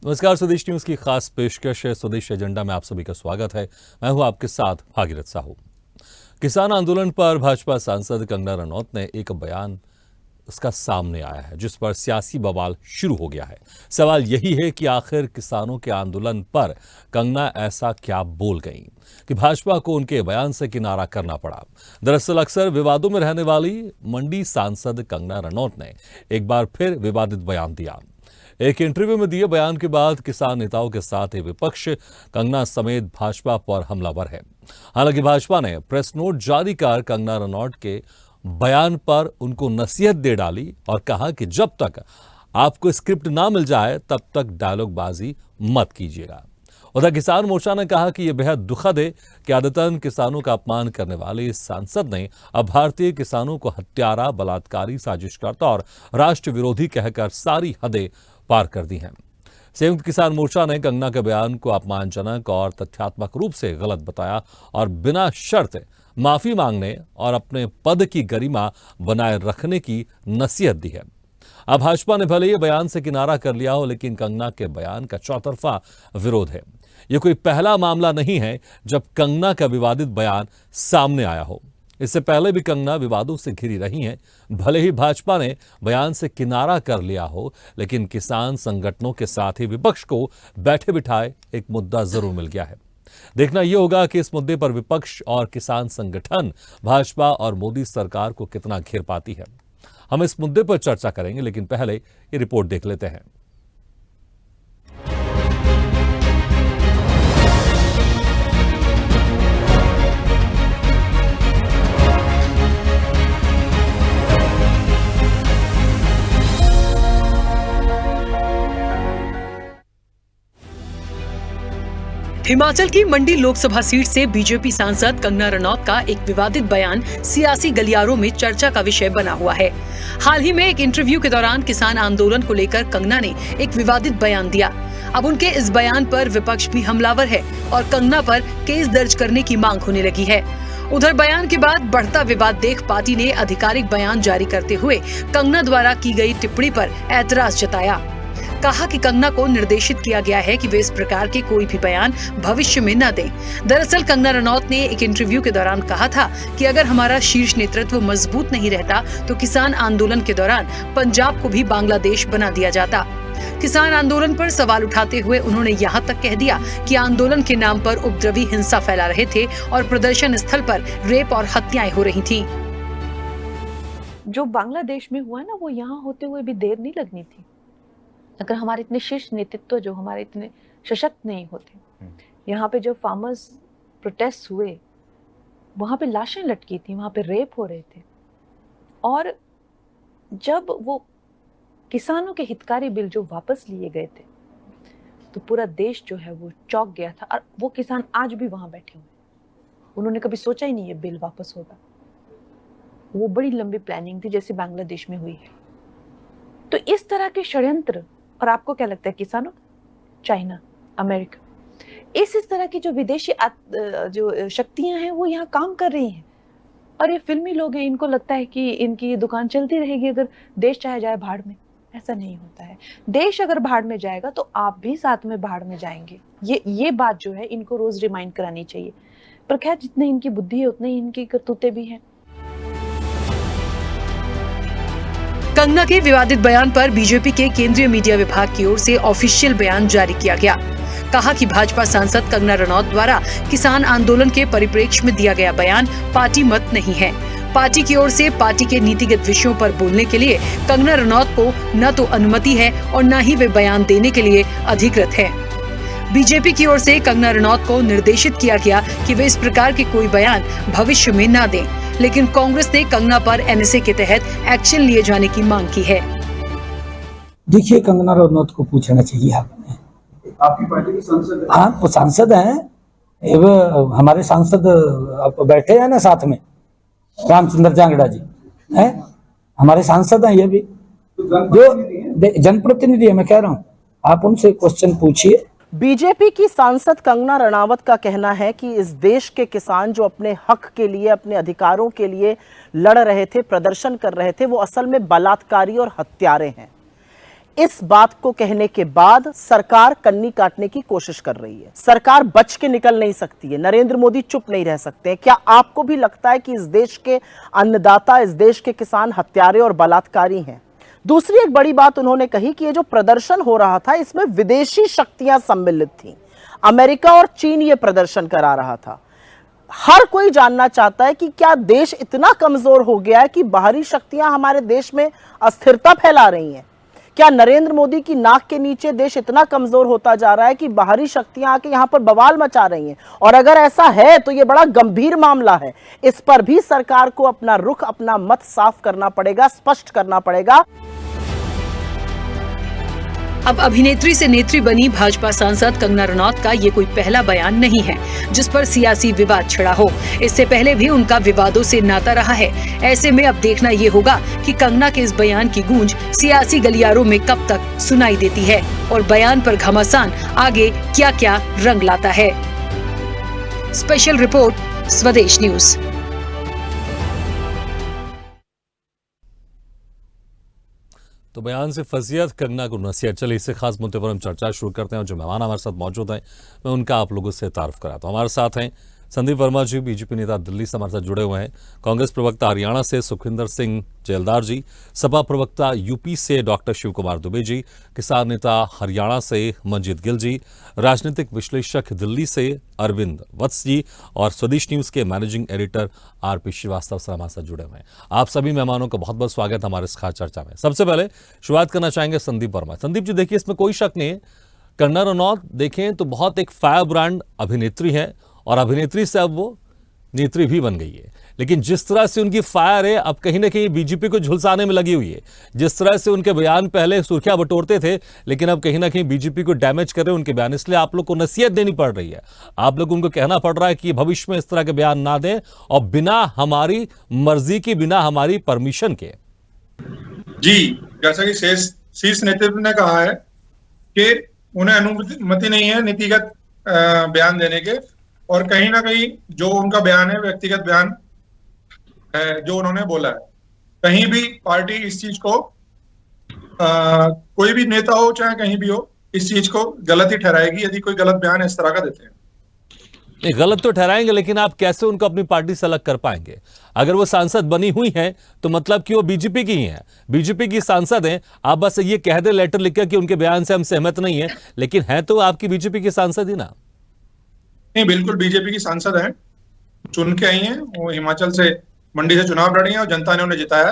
नमस्कार, स्वदेश न्यूज की खास पेशकश है स्वदेश एजेंडा में आप सभी का स्वागत है। मैं हूं आपके साथ भागीरथ साहू। किसान आंदोलन पर भाजपा सांसद कंगना रनौत ने एक बयान उसका सामने आया है जिस पर सियासी बवाल शुरू हो गया है। सवाल यही है कि आखिर किसानों के आंदोलन पर कंगना ऐसा क्या बोल गईं कि भाजपा को उनके बयान से किनारा करना पड़ा। दरअसल अक्सर विवादों में रहने वाली मंडी सांसद कंगना रनौत ने एक बार फिर विवादित बयान दिया। एक इंटरव्यू में दिए बयान के बाद किसान नेताओं के साथ विपक्ष कंगना समेत भाजपा पर हमलावर है। हालांकि भाजपा ने प्रेस नोट जारी कर कंगना रनौत के बयान पर उनको नसीहत दे डाली और कहा कि जब तक आपको स्क्रिप्ट ना मिल जाए तब तक डायलॉगबाजी मत कीजिएगा। उधर किसान मोर्चा ने कहा कि यह बेहद दुखद है कि आदतन किसानों का अपमान करने वाले इस सांसद ने अब भारतीय किसानों को हत्यारा, बलात्कारी, साजिशकर्ता और राष्ट्र विरोधी कहकर सारी हदें पार कर दी हैं। संयुक्त किसान मोर्चा ने कंगना के बयान को अपमानजनक और तथ्यात्मक रूप से गलत बताया और बिना शर्त माफी मांगने और अपने पद की गरिमा बनाए रखने की नसीहत दी है। अब भाजपा ने भले ही बयान से किनारा कर लिया हो, लेकिन कंगना के बयान का चौतरफा विरोध है। यह कोई पहला मामला नहीं है जब कंगना का विवादित बयान सामने आया हो। इससे पहले भी कंगना विवादों से घिरी रही हैं। भले ही भाजपा ने बयान से किनारा कर लिया हो, लेकिन किसान संगठनों के साथ ही विपक्ष को बैठे बिठाए एक मुद्दा जरूर मिल गया है। देखना यह होगा कि इस मुद्दे पर विपक्ष और किसान संगठन भाजपा और मोदी सरकार को कितना घेर पाती है। हम इस मुद्दे पर चर्चा करेंगे, लेकिन पहले ये रिपोर्ट देख लेते हैं। हिमाचल की मंडी लोकसभा सीट से बीजेपी सांसद कंगना रनौत का एक विवादित बयान सियासी गलियारों में चर्चा का विषय बना हुआ है। हाल ही में एक इंटरव्यू के दौरान किसान आंदोलन को लेकर कंगना ने एक विवादित बयान दिया। अब उनके इस बयान पर विपक्ष भी हमलावर है और कंगना पर केस दर्ज करने की मांग होने लगी है। उधर बयान के बाद बढ़ता विवाद देख पार्टी ने आधिकारिक बयान जारी करते हुए कंगना द्वारा की गई टिप्पणी पर ऐतराज जताया। कहा कि कंगना को निर्देशित किया गया है कि वे इस प्रकार के कोई भी बयान भविष्य में न दें। दरअसल कंगना रनौत ने एक इंटरव्यू के दौरान कहा था कि अगर हमारा शीर्ष नेतृत्व मजबूत नहीं रहता तो किसान आंदोलन के दौरान पंजाब को भी बांग्लादेश बना दिया जाता। किसान आंदोलन पर सवाल उठाते हुए उन्होंने यहाँ तक कह दिया कि आंदोलन के नाम पर उपद्रवी हिंसा फैला रहे थे और प्रदर्शन स्थल पर रेप और हत्याएं हो रही थी। जो बांग्लादेश में हुआ ना, वो यहाँ होते हुए भी देर नहीं लगनी थी। अगर हमारे इतने शीर्ष नेतृत्व जो हमारे इतने सशक्त नहीं होते, यहाँ पे जो फार्मर्स प्रोटेस्ट हुए, वहाँ पे लाशें लटकी थी, वहाँ पे रेप हो रहे थे। और जब वो किसानों के हितकारी बिल जो वापस लिए गए थे तो पूरा देश जो है वो चौंक गया था। और वो किसान आज भी वहाँ बैठे हुए, उन्होंने कभी सोचा ही नहीं ये बिल वापस होगा। वो बड़ी लंबी प्लानिंग थी जैसे बांग्लादेश में हुई है। तो इस तरह के षड्यंत्र, और आपको क्या लगता है किसानों, चाइना, अमेरिका, इस तरह की जो विदेशी जो शक्तियां हैं वो यहाँ काम कर रही हैं। और ये फिल्मी लोग हैं, इनको लगता है कि इनकी दुकान चलती रहेगी अगर देश चाहे जाए भाड़ में। ऐसा नहीं होता है। देश अगर भाड़ में जाएगा तो आप भी साथ में भाड़ में जाएंगे। ये बात जो है इनको रोज रिमाइंड करानी चाहिए। पर खैर, जितनी इनकी बुद्धि है उतनी इनकी करतूतें भी हैं। कंगना के विवादित बयान पर बीजेपी के केंद्रीय मीडिया विभाग की ओर से ऑफिशियल बयान जारी किया गया। कहा कि भाजपा सांसद कंगना रनौत द्वारा किसान आंदोलन के परिप्रेक्ष्य में दिया गया बयान पार्टी मत नहीं है। पार्टी की ओर से पार्टी के नीतिगत विषयों पर बोलने के लिए कंगना रनौत को न तो अनुमति है और न ही वे बयान देने के लिए अधिकृत है। बीजेपी की ओर से कंगना रनौत को निर्देशित किया गया कि वे इस प्रकार के कोई बयान भविष्य में न दें, लेकिन कांग्रेस ने कंगना पर एनएसए के तहत एक्शन लिए जाने की मांग की है। देखिए, कंगना रनौत को पूछना चाहिए आपने। आपकी पार्टी के सांसद? हाँ, वो सांसद हैं। हमारे सांसद बैठे हैं ना साथ में, रामचंद्र जांगड़ा जी हैं, हमारे सांसद हैं। ये भी जो जनप्रतिनिधि है, मैं कह रहा हूँ, आप उनसे क्वेश्चन पूछिए। बीजेपी की सांसद कंगना रनावत का कहना है कि इस देश के किसान जो अपने हक के लिए, अपने अधिकारों के लिए लड़ रहे थे, प्रदर्शन कर रहे थे, वो असल में बलात्कारी और हत्यारे हैं। इस बात को कहने के बाद सरकार कन्नी काटने की कोशिश कर रही है। सरकार बच के निकल नहीं सकती है, नरेंद्र मोदी चुप नहीं रह सकते। क्या आपको भी लगता है कि इस देश के अन्नदाता, इस देश के किसान हत्यारे और बलात्कारी हैं? दूसरी एक बड़ी बात उन्होंने कही कि ये जो प्रदर्शन हो रहा था इसमें विदेशी शक्तियां सम्मिलित थीं। अमेरिका और चीन ये प्रदर्शन करा रहा था। हर कोई जानना चाहता है कि क्या देश इतना कमजोर हो गया है कि बाहरी शक्तियां हमारे देश में अस्थिरता फैला रही हैं? क्या नरेंद्र मोदी की नाक के नीचे देश इतना कमजोर होता जा रहा है कि बाहरी शक्तियां आके यहां पर बवाल मचा रही हैं? और अगर ऐसा है तो यह बड़ा गंभीर मामला है। इस पर भी सरकार को अपना रुख, अपना मत साफ करना पड़ेगा, स्पष्ट करना पड़ेगा। अब अभिनेत्री से नेत्री बनी भाजपा सांसद कंगना रनौत का ये कोई पहला बयान नहीं है जिस पर सियासी विवाद छिड़ा हो। इससे पहले भी उनका विवादों से नाता रहा है। ऐसे में अब देखना ये होगा कि कंगना के इस बयान की गूंज सियासी गलियारों में कब तक सुनाई देती है और बयान पर घमासान आगे क्या क्या रंग लाता है। स्पेशल रिपोर्ट, स्वदेश न्यूज। तो बयान से फजीयत, कंगना को नसीहत। चलिए इससे खास मुद्दे पर हम चर्चा शुरू करते हैं और जो मेहमान हमारे साथ मौजूद हैं मैं उनका आप लोगों से तारुफ कराता हूँ। हमारे साथ हैं संदीप वर्मा जी, बीजेपी नेता, दिल्ली से हमारे साथ जुड़े हुए हैं। कांग्रेस प्रवक्ता हरियाणा से सुखविंदर सिंह जेलदार जी, सपा प्रवक्ता यूपी से डॉक्टर शिव कुमार दुबे जी, किसान नेता हरियाणा से मंजीत गिल जी, राजनीतिक विश्लेषक दिल्ली से अरविंद वत्स जी और स्वदेश न्यूज के मैनेजिंग एडिटर आरपी श्रीवास्तव से हमारे साथ जुड़े हुए हैं। आप सभी मेहमानों का बहुत बहुत स्वागत हमारे इस खास चर्चा में। सबसे पहले शुरुआत करना चाहेंगे संदीप वर्मा। संदीप जी, देखिए इसमें कोई शक नहीं है, कंगना रनौत देखें तो बहुत एक फायर ब्रांड अभिनेत्री है और अभिनेत्री से अब वो नेत्री भी बन गई है। लेकिन जिस तरह से उनकी फायर है अब कहीं ना कहीं बीजेपी को झुलसाने में लगी हुई है। जिस तरह से उनके बयान पहले सुर्खियां बटोरते थे लेकिन अब कहीं ना कहीं बीजेपी को डैमेज कर रहे हैं उनके बयान। इसलिए आप लोग को नसीहत देनी पड़ रही है, आप लोग उनको कहना पड़ रहा है कि भविष्य में इस तरह के बयान ना दें और बिना हमारी मर्जी के, बिना हमारी परमिशन के। जी, जैसा कि शीर्ष नेतृत्व ने कहा है कि उन्हें अनुमति नहीं है नीतिगत बयान देने के, और कहीं ना कहीं जो उनका बयान है व्यक्तिगत बयान है जो उन्होंने बोला है। कहीं भी पार्टी इस चीज को कोई भी नेता हो चाहे कहीं भी हो, इस चीज को गलत ही ठहराएगी यदि कोई गलत बयान इस तरह का देते हैं। नहीं, गलत तो ठहराएंगे लेकिन आप कैसे उनको अपनी पार्टी से अलग कर पाएंगे? अगर वो सांसद बनी हुई हैं तो मतलब कि वो बीजेपी की ही हैं, बीजेपी की सांसद हैं। आप बस ये कह दे लेटर लिखकर कि उनके बयान से हम सहमत नहीं है, लेकिन है तो आपकी बीजेपी की सांसद ही ना। नहीं, बिल्कुल बीजेपी की सांसद हैं, चुन के आई हैं, वो हिमाचल से मंडी से चुनाव लड़ी हैं और जनता ने उन्हें जिताया।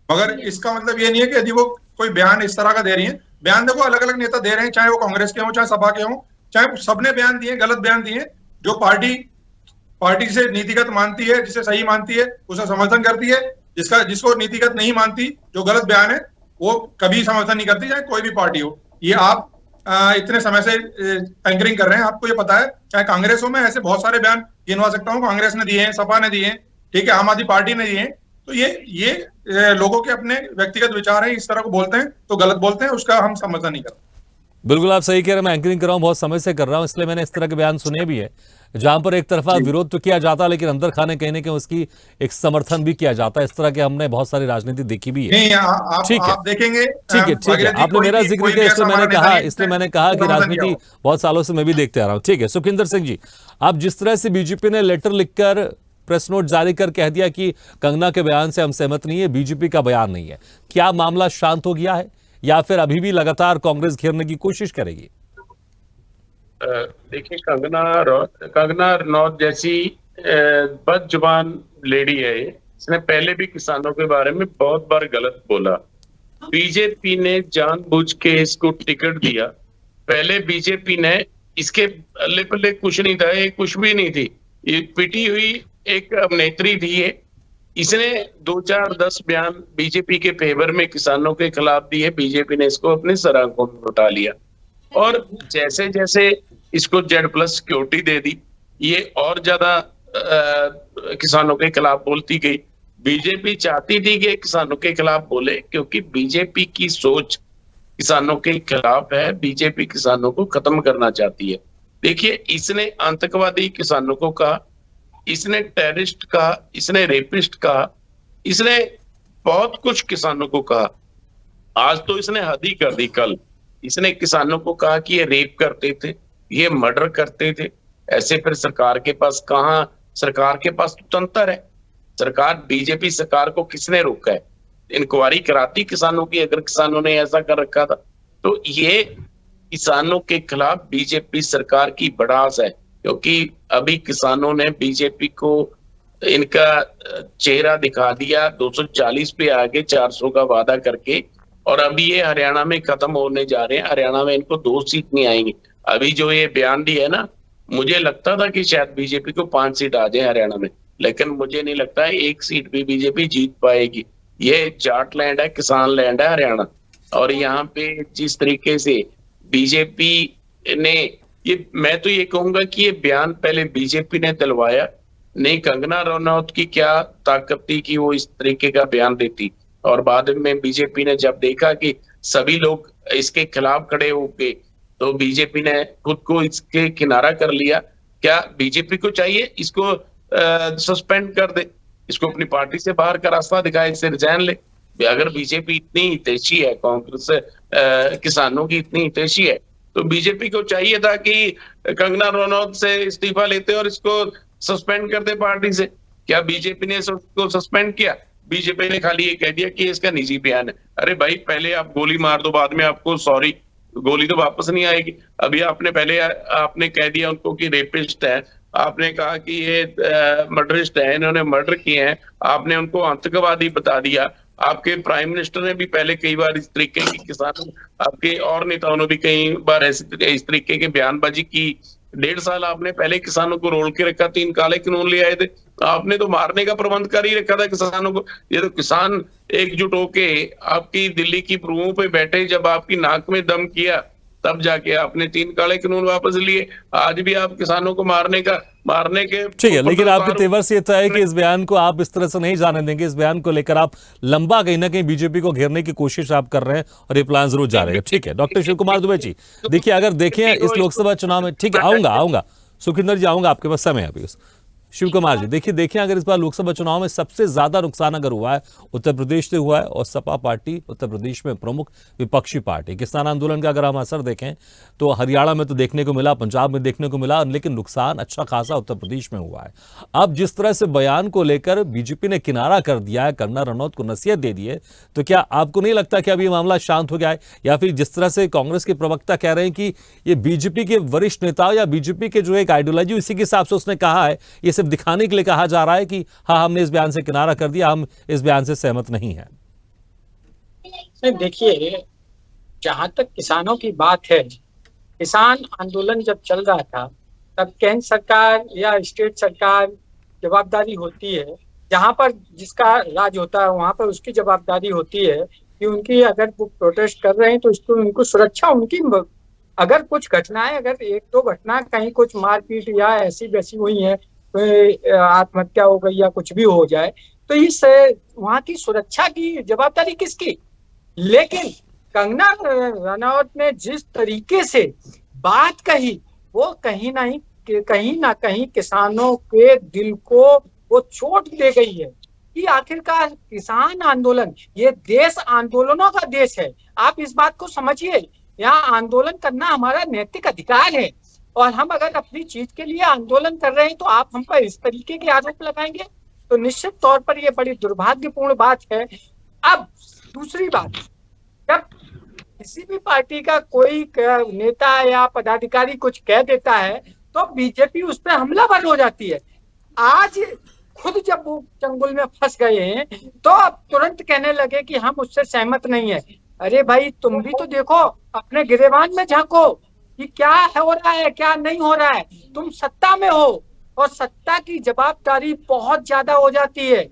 मगर इसका मतलब ये नहीं है कि यदि वो कोई बयान इस तरह का दे रही हैं, बयान देखो अलग अलग नेता दे रहे हैं, चाहे वो कांग्रेस के हों चाहे सपा के हों, चाहे सबने बयान दिए, गलत बयान दिए। जो पार्टी से नीतिगत मानती है, जिसे सही मानती है उसे समर्थन करती है, जिसको नीतिगत नहीं मानती, जो गलत बयान है वो कभी समर्थन नहीं करती, चाहे कोई भी पार्टी हो। ये आप इतने समय से एंकरिंग कर रहे हैं, आपको ये पता है। चाहे कांग्रेस हो, मैं ऐसे बहुत सारे बयान गिनवा सकता हूँ, कांग्रेस ने दिए हैं, सपा ने दिए हैं, ठीक है, आम आदमी पार्टी ने दिए हैं। तो ये लोगों के अपने व्यक्तिगत विचार हैं, इस तरह को बोलते हैं तो गलत बोलते हैं, उसका हम समर्थन नहीं करते। बिल्कुल आप सही कह रहे हैं, मैं एंकरिंग कर रहा हूं, बहुत समय से कर रहा हूं, इसलिए मैंने इस तरह के बयान सुने भी है जहां पर एक तरफा विरोध तो किया जाता है लेकिन अंदर खाने कहने के उसकी एक समर्थन भी किया जाता है। इस तरह के हमने बहुत सारी राजनीति देखी भी है। ठीक है, आप देखेंगे, ठीक है, आपने मेरा जिक्र किया इसलिए मैंने कहा कि राजनीति बहुत सालों से मैं भी देखते आ रहा हूं। ठीक है, सुखविंदर सिंह जी, आप जिस तरह से बीजेपी ने लेटर लिखकर, प्रेस नोट जारी कर कह दिया कि कंगना के बयान से हम सहमत नहीं है, बीजेपी का बयान नहीं है, क्या मामला शांत हो गया है या फिर अभी भी लगातार कांग्रेस घेरने की कोशिश करेगी? देखिए, कंगना रनौत जैसी बदजुबान लेडी है, इसने पहले भी किसानों के बारे में बहुत बार गलत बोला। बीजेपी ने जानबूझ के इसको टिकट दिया। पहले बीजेपी ने इसके पल्ले पल्ले कुछ नहीं था, ये कुछ भी नहीं थी, ये पिटी हुई एक अभिनेत्री थी। इसने 2-4-10 बयान बीजेपी के फेवर में किसानों के खिलाफ दिए, बीजेपी ने इसको अपने सराखों में उठा लिया और जैसे जैसे इसको Z+ सिक्योरिटी दे दी, ये और ज्यादा किसानों के खिलाफ बोलती गई। बीजेपी चाहती थी कि किसानों के खिलाफ बोले क्योंकि बीजेपी की सोच किसानों के खिलाफ है, बीजेपी किसानों को खत्म करना चाहती है। देखिए, इसने आतंकवादी किसानों को कहा, इसने टेररिस्ट कहा, इसने रेपिस्ट कहा, इसने बहुत कुछ किसानों को कहा। आज तो इसने हद ही कर दी। कल इसने किसानों को कहा कि ये रेप करते थे, ये मर्डर करते थे। ऐसे फिर सरकार के पास सरकार के पास तो तंत्र है। सरकार, बीजेपी सरकार को किसने रोका है? इंक्वायरी कराती किसानों की, अगर किसानों ने ऐसा कर रखा था तो। ये किसानों के खिलाफ बीजेपी सरकार की भड़ास है, क्योंकि अभी किसानों ने बीजेपी को इनका चेहरा दिखा दिया 240 पे आगे 400 का वादा करके, और अभी ये हरियाणा में खत्म होने जा रहे हैं। हरियाणा में इनको 2 सीट नहीं आएंगी। अभी जो ये बयान दिया है ना, मुझे लगता था कि शायद बीजेपी को 5 सीट आ जाए हरियाणा में, लेकिन मुझे नहीं लगता है 1 सीट भी बीजेपी जीत पाएगी। ये जाट लैंड है, किसान लैंड है हरियाणा, और यहाँ पे जिस तरीके से बीजेपी ने मैं तो ये कहूंगा कि ये बयान पहले बीजेपी ने दिलवाया, नहीं कंगना रनौत की क्या ताकत थी कि वो इस तरीके का बयान देती। और बाद में बीजेपी ने जब देखा कि सभी लोग इसके खिलाफ खड़े होके, तो बीजेपी ने खुद को इसके किनारा कर लिया। क्या बीजेपी को चाहिए इसको सस्पेंड कर दे, इसको अपनी पार्टी से बाहर का रास्ता दिखाए, इससे रिजाइन ले। अगर बीजेपी इतनी हितैषी है, कांग्रेस किसानों की इतनी हितैषी है, तो बीजेपी को चाहिए था कि कंगना रनौत से इस्तीफा लेते और इसको सस्पेंड कर दे पार्टी से। क्या बीजेपी ने इसको सस्पेंड किया? बीजेपी ने खाली ये कह दिया कि इसका निजी बयान है। अरे भाई, पहले आप गोली मार दो, बाद में आपको सॉरी, गोली तो वापस नहीं आएगी। अभी आपने कह दिया उनको कि रेपिस्ट है, आपने कहा कि ये मर्डरिस्ट है, इन्होंने मर्डर किए हैं, आपने उनको आतंकवादी बता दिया। आपके प्राइम मिनिस्टर ने भी पहले कई बार इस तरीके की किसान, आपके और नेताओं ने भी कई बार इस तरीके के बयानबाजी की। 1.5 साल आपने पहले किसानों को रोल के रखा, 3 काले कानून ले आए थे, आपने तो मारने का प्रबंध कर ही रखा था किसानों को। ये तो किसान एकजुट होके आपकी दिल्ली की प्रुओं पे बैठे, जब आपकी नाक में दम किया, तब जाके आपने 3 काले कानून वापस लिए। आज भी आप किसानों को मारने के ठीक है, लेकिन आपके तेवर से ये तय है कि इस बयान को आप इस तरह से नहीं जाने देंगे। इस बयान को लेकर आप लंबा कहीं ना कहीं बीजेपी को घेरने की कोशिश आप कर रहे हैं, और ये प्लान जरूर जा रहे हैं। ठीक है, डॉक्टर शिव कुमार दुबे जी, देखिए अगर देखें इस लोकसभा चुनाव में, ठीक है आऊंगा सुखिंदर जी, आऊंगा आपके पास, समय है अभी। शिव कुमार जी, देखिए अगर इस बार लोकसभा चुनाव में सबसे ज्यादा नुकसान अगर हुआ है उत्तर प्रदेश से हुआ है, और सपा पार्टी उत्तर प्रदेश में प्रमुख विपक्षी पार्टी, किसान आंदोलन का अगर हम असर देखें तो हरियाणा में तो देखने को मिला, पंजाब में देखने को मिला, लेकिन नुकसान अच्छा खासा उत्तर प्रदेश में हुआ है। अब जिस तरह से बयान को लेकर बीजेपी ने किनारा कर दिया है, कंगना रनौत को नसीहत दे दी है, तो क्या आपको नहीं लगता कि अब ये मामला शांत हो गया है? या फिर जिस तरह से कांग्रेस के प्रवक्ता कह रहे हैं कि ये बीजेपी के वरिष्ठ नेता या बीजेपी के जो एक आइडियोलॉजी, इसी के हिसाब से उसने कहा है, ये सिर्फ दिखाने के लिए कहा जा रहा है कि हाँ हमने इस बयान से किनारा कर दिया, हम इस बयान से सहमत नहीं है? देखिए, जहां तक किसानों की बात है, किसान आंदोलन जब चल रहा था तब केंद्र सरकार या स्टेट सरकार जवाबदारी होती है, जहां पर जिसका राज होता है वहां पर उसकी जवाबदारी होती है कि उनकी, अगर वो प्रोटेस्ट कर रहे हैं तो इसको उनको सुरक्षा, उनकी अगर कुछ घटनाएं, अगर 1-2 घटना कहीं कुछ मारपीट या ऐसी वैसी हुई है, आत्महत्या हो गई या कुछ भी हो जाए, तो इस वहां की सुरक्षा की जवाबदारी किसकी? लेकिन कंगना रनौत ने जिस तरीके से बात कही, वो कहीं ना कहीं किसानों के दिल को वो चोट दे गई है कि आखिरकार किसान आंदोलन, ये देश आंदोलनों का देश है। आप इस बात को समझिए, यहाँ आंदोलन करना हमारा नैतिक अधिकार है, और हम अगर अपनी चीज के लिए आंदोलन कर रहे हैं तो आप हम पर इस तरीके के आरोप लगाएंगे, तो निश्चित तौर पर ये बड़ी दुर्भाग्यपूर्ण बात है। अब दूसरी बात, जब किसी भी पार्टी का कोई नेता या पदाधिकारी कुछ कह देता है तो बीजेपी उस पर हमलावर हो जाती है। आज खुद जब वो चंगुल में फंस गए हैं तो अब तुरंत कहने लगे कि हम उससे सहमत नहीं है। अरे भाई, तुम भी तो देखो, अपने गिरेबान में झांको कि क्या हो रहा है, क्या नहीं हो रहा है। तुम सत्ता में हो और सत्ता की जवाबदारी बहुत ज्यादा हो जाती है,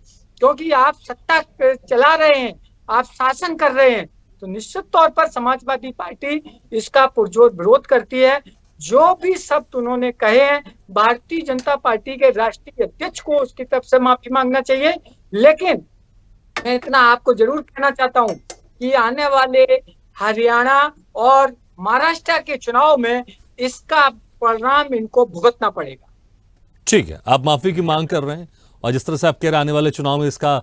क्योंकि आप सत्ता चला रहे हैं, आप शासन कर रहे हैं। तो निश्चित तौर पर समाजवादी पार्टी इसका पुरजोर विरोध करती है। जो भी शब्द उन्होंने कहे हैं, भारतीय जनता पार्टी के राष्ट्रीय अध्यक्ष को उसकी तरफ से माफी मांगना चाहिए। लेकिन मैं इतना आपको जरूर कहना चाहता हूं कि आने वाले हरियाणा और महाराष्ट्र के चुनाव में इसका परिणाम इनको भुगतना पड़ेगा। ठीक है, आप माफी की मांग कर रहे हैं, और जिस तरह से आप कह रहे हैं आने वाले चुनाव में इसका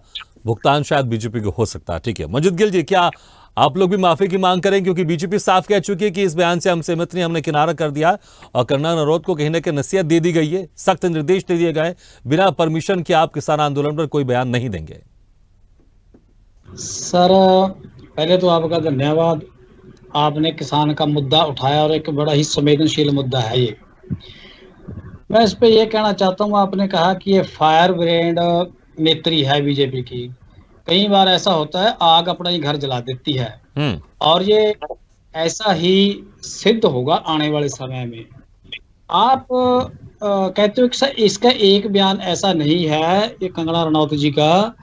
भुगतान शायद बीजेपी को हो सकता है। ठीक है, मजिद गिल जी, क्या आप लोग भी माफी की मांग करें, क्योंकि बीजेपी साफ कह चुकी है कि इस बयान से हम सहमत नहीं, हमने किनारा कर दिया और कंगना रनौत को कहीं ना कहीं नसीहत दे दी गई है, सख्त निर्देश दे दिए गए, बिना परमिशन के आप किसान आंदोलन पर कोई बयान नहीं देंगे। सर पहले तो आपका धन्यवाद, आपने किसान का मुद्दा उठाया और एक बड़ा ही संवेदनशील मुद्दा है ये। मैं इस पे ये कहना चाहता हूँ, आपने कहा कि ये फायर ब्रिगेड नेत्री है बीजेपी की। कई बार ऐसा होता है आग अपना ही घर जला देती है और ये ऐसा ही सिद्ध होगा आने वाले समय में। आप कहते हो कि सर इसका एक बयान ऐसा नहीं है, ये कंगना रनौत जी का,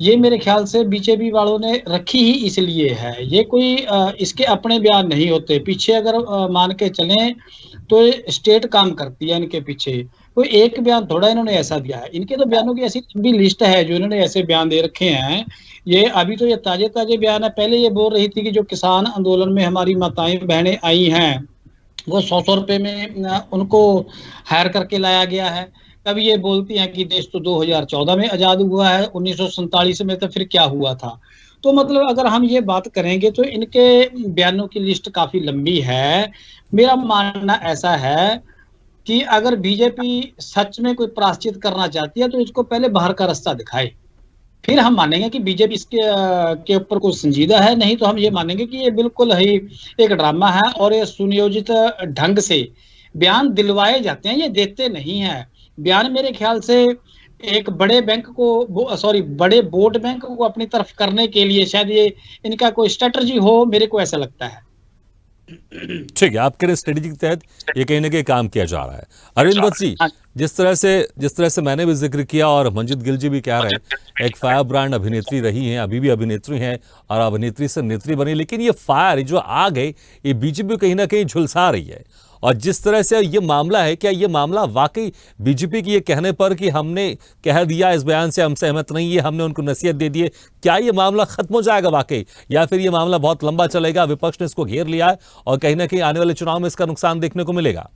ये मेरे ख्याल से बीजेपी वालों ने रखी ही इसलिए है। ये कोई इसके अपने बयान नहीं होते। पीछे अगर मान के चलें तो स्टेट काम करती है इनके पीछे, कोई एक बयान थोड़ा इन्होंने ऐसा दिया है। इनके तो बयानों की ऐसी लंबी लिस्ट है जो इन्होंने ऐसे बयान दे रखे हैं। ये अभी तो ये ताजे ताजे बयान है। पहले ये बोल रही थी कि जो किसान आंदोलन में हमारी माताएं बहनें आई हैं वो 100 रुपए में उनको हायर करके लाया गया है। कभी ये बोलती हैं कि देश तो 2014 में आजाद हुआ है, 1947 में तो फिर क्या हुआ था। तो मतलब अगर हम ये बात करेंगे तो इनके बयानों की लिस्ट काफी लंबी है। मेरा मानना ऐसा है कि अगर बीजेपी सच में कोई प्रायश्चित करना चाहती है तो इसको पहले बाहर का रास्ता दिखाए, फिर हम मानेंगे कि बीजेपी इसके ऊपर कोई संजीदा है। नहीं तो हम ये मानेंगे कि ये बिल्कुल ही एक ड्रामा है और ये सुनियोजित ढंग से बयान दिलवाए जाते हैं, ये देते नहीं है बयान। मेरे ख्याल से एक बड़े बैंक को बड़े वोट बैंक को अपनी तरफ करने के लिए शायद ये इनका कोई स्ट्रेटजी हो, मेरे को ऐसा लगता है। ठीक है, आपके स्ट्रेटेजी के तहत ये कहीं ना कहीं काम किया जा रहा है। अरविंद वत्स जी, जिस तरह से मैंने भी जिक्र किया और मंजित गिल जी भी कह रहे हैं, एक फायर ब्रांड अभिनेत्री रही हैं, अभी भी अभिनेत्री हैं और अभिनेत्री से नेत्री बनी, लेकिन ये फायर जो आग है ये बीजेपी कहीं ना कहीं झुलसा रही है। और जिस तरह से ये मामला है, क्या ये मामला वाकई बीजेपी के ये कहने पर कि हमने कह दिया इस बयान से हम सहमत नहीं है, हमने उनको नसीहत दे दी है, क्या ये मामला खत्म हो जाएगा वाकई, या फिर ये मामला बहुत लंबा चलेगा, विपक्ष ने इसको घेर लिया है और कहीं ना कहीं आने वाले चुनाव में इसका नुकसान देखने को मिलेगा?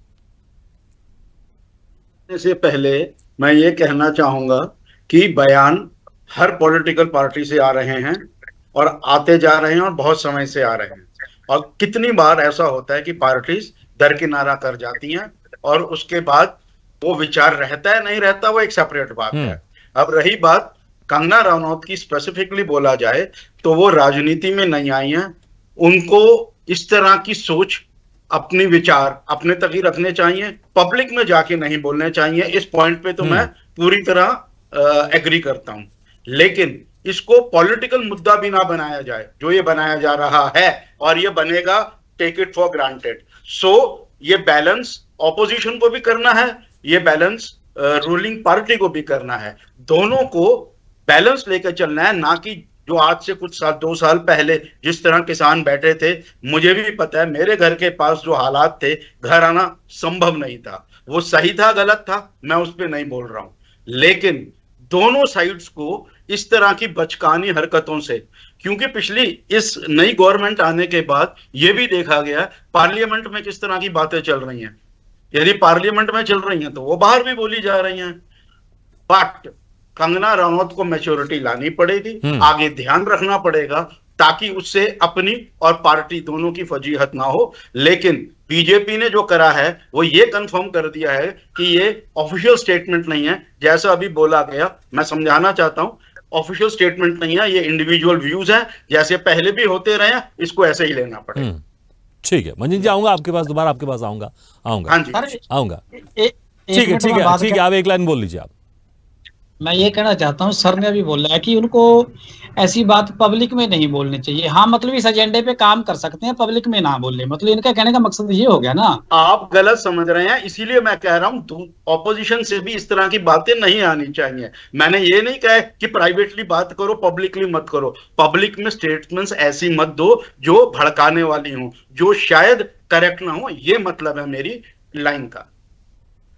से पहले मैं ये कहना चाहूंगा कि बयान हर पॉलिटिकल पार्टी से आ रहे हैं और आते जा रहे हैं और बहुत समय से आ रहे हैं। और कितनी बार ऐसा होता है कि पार्टीज दरकिनारा कर जाती हैं और उसके बाद वो विचार रहता है नहीं रहता, वो एक सेपरेट बात है। अब रही बात कंगना रनौत की, स्पेसिफिकली बोला जाए तो वो राजनीति में नहीं आई हैं। उनको इस तरह की सोच, अपनी विचार अपने तक ही रखने चाहिए, पब्लिक में जाके नहीं बोलने चाहिए। इस पॉइंट पे तो मैं पूरी तरह एग्री करता हूं। लेकिन इसको पॉलिटिकल मुद्दा भी ना बनाया जाए, जो ये बनाया जा रहा है और ये बनेगा, टेक इट फॉर ग्रांटेड। सो ये बैलेंस ऑपोजिशन को भी करना है, ये बैलेंस रूलिंग पार्टी को भी करना है। दोनों को बैलेंस लेकर चलना है, ना कि जो आज से कुछ साल 2 साल पहले जिस तरह किसान बैठे थे। मुझे भी पता है, मेरे घर के पास जो हालात थे, घर आना संभव नहीं था। वो सही था गलत था मैं उस पर नहीं बोल रहा हूं, लेकिन दोनों साइड्स को इस तरह की बचकानी हरकतों से, क्योंकि पिछली इस नई गवर्नमेंट आने के बाद ये भी देखा गया पार्लियामेंट में किस तरह की बातें चल रही हैं। यदि पार्लियामेंट में चल रही हैं तो वो बाहर भी बोली जा रही हैं। बट कंगना रनौत को मैच्योरिटी लानी पड़ेगी, आगे ध्यान रखना पड़ेगा ताकि उससे अपनी और पार्टी दोनों की फजीहत ना हो। लेकिन बीजेपी ने जो करा है वो ये कंफर्म कर दिया है कि ये ऑफिशियल स्टेटमेंट नहीं है, जैसा अभी बोला गया। मैं समझाना चाहता हूं, ऑफिशियल स्टेटमेंट नहीं है, ये इंडिविजुअल व्यूज है, जैसे पहले भी होते रहे हैं, इसको ऐसे ही लेना पड़ेगा। ठीक है मंजित जी, आऊंगा आपके पास, दोबारा आपके पास आऊंगा। हाँ जी, आऊंगा। ठीक है, आप एक लाइन बोल लीजिए। आप, मैं ये कहना चाहता हूँ, सर ने अभी बोला है कि उनको ऐसी बात पब्लिक में नहीं बोलनी चाहिए। हाँ, मतलब इस एजेंडे पे काम कर सकते हैं, पब्लिक में ना बोले, मतलब इनका कहने का मकसद ये हो गया ना। आप गलत समझ रहे हैं, इसीलिए मैं कह रहा हूँ ऑपोजिशन से भी इस तरह की बातें नहीं आनी चाहिए। मैंने ये नहीं कहा कि प्राइवेटली बात करो, पब्लिकली मत करो। पब्लिक में स्टेटमेंट्स ऐसी मत दो जो भड़काने वाली हो, जो शायद करेक्ट ना हो। ये मतलब है मेरी लाइन का।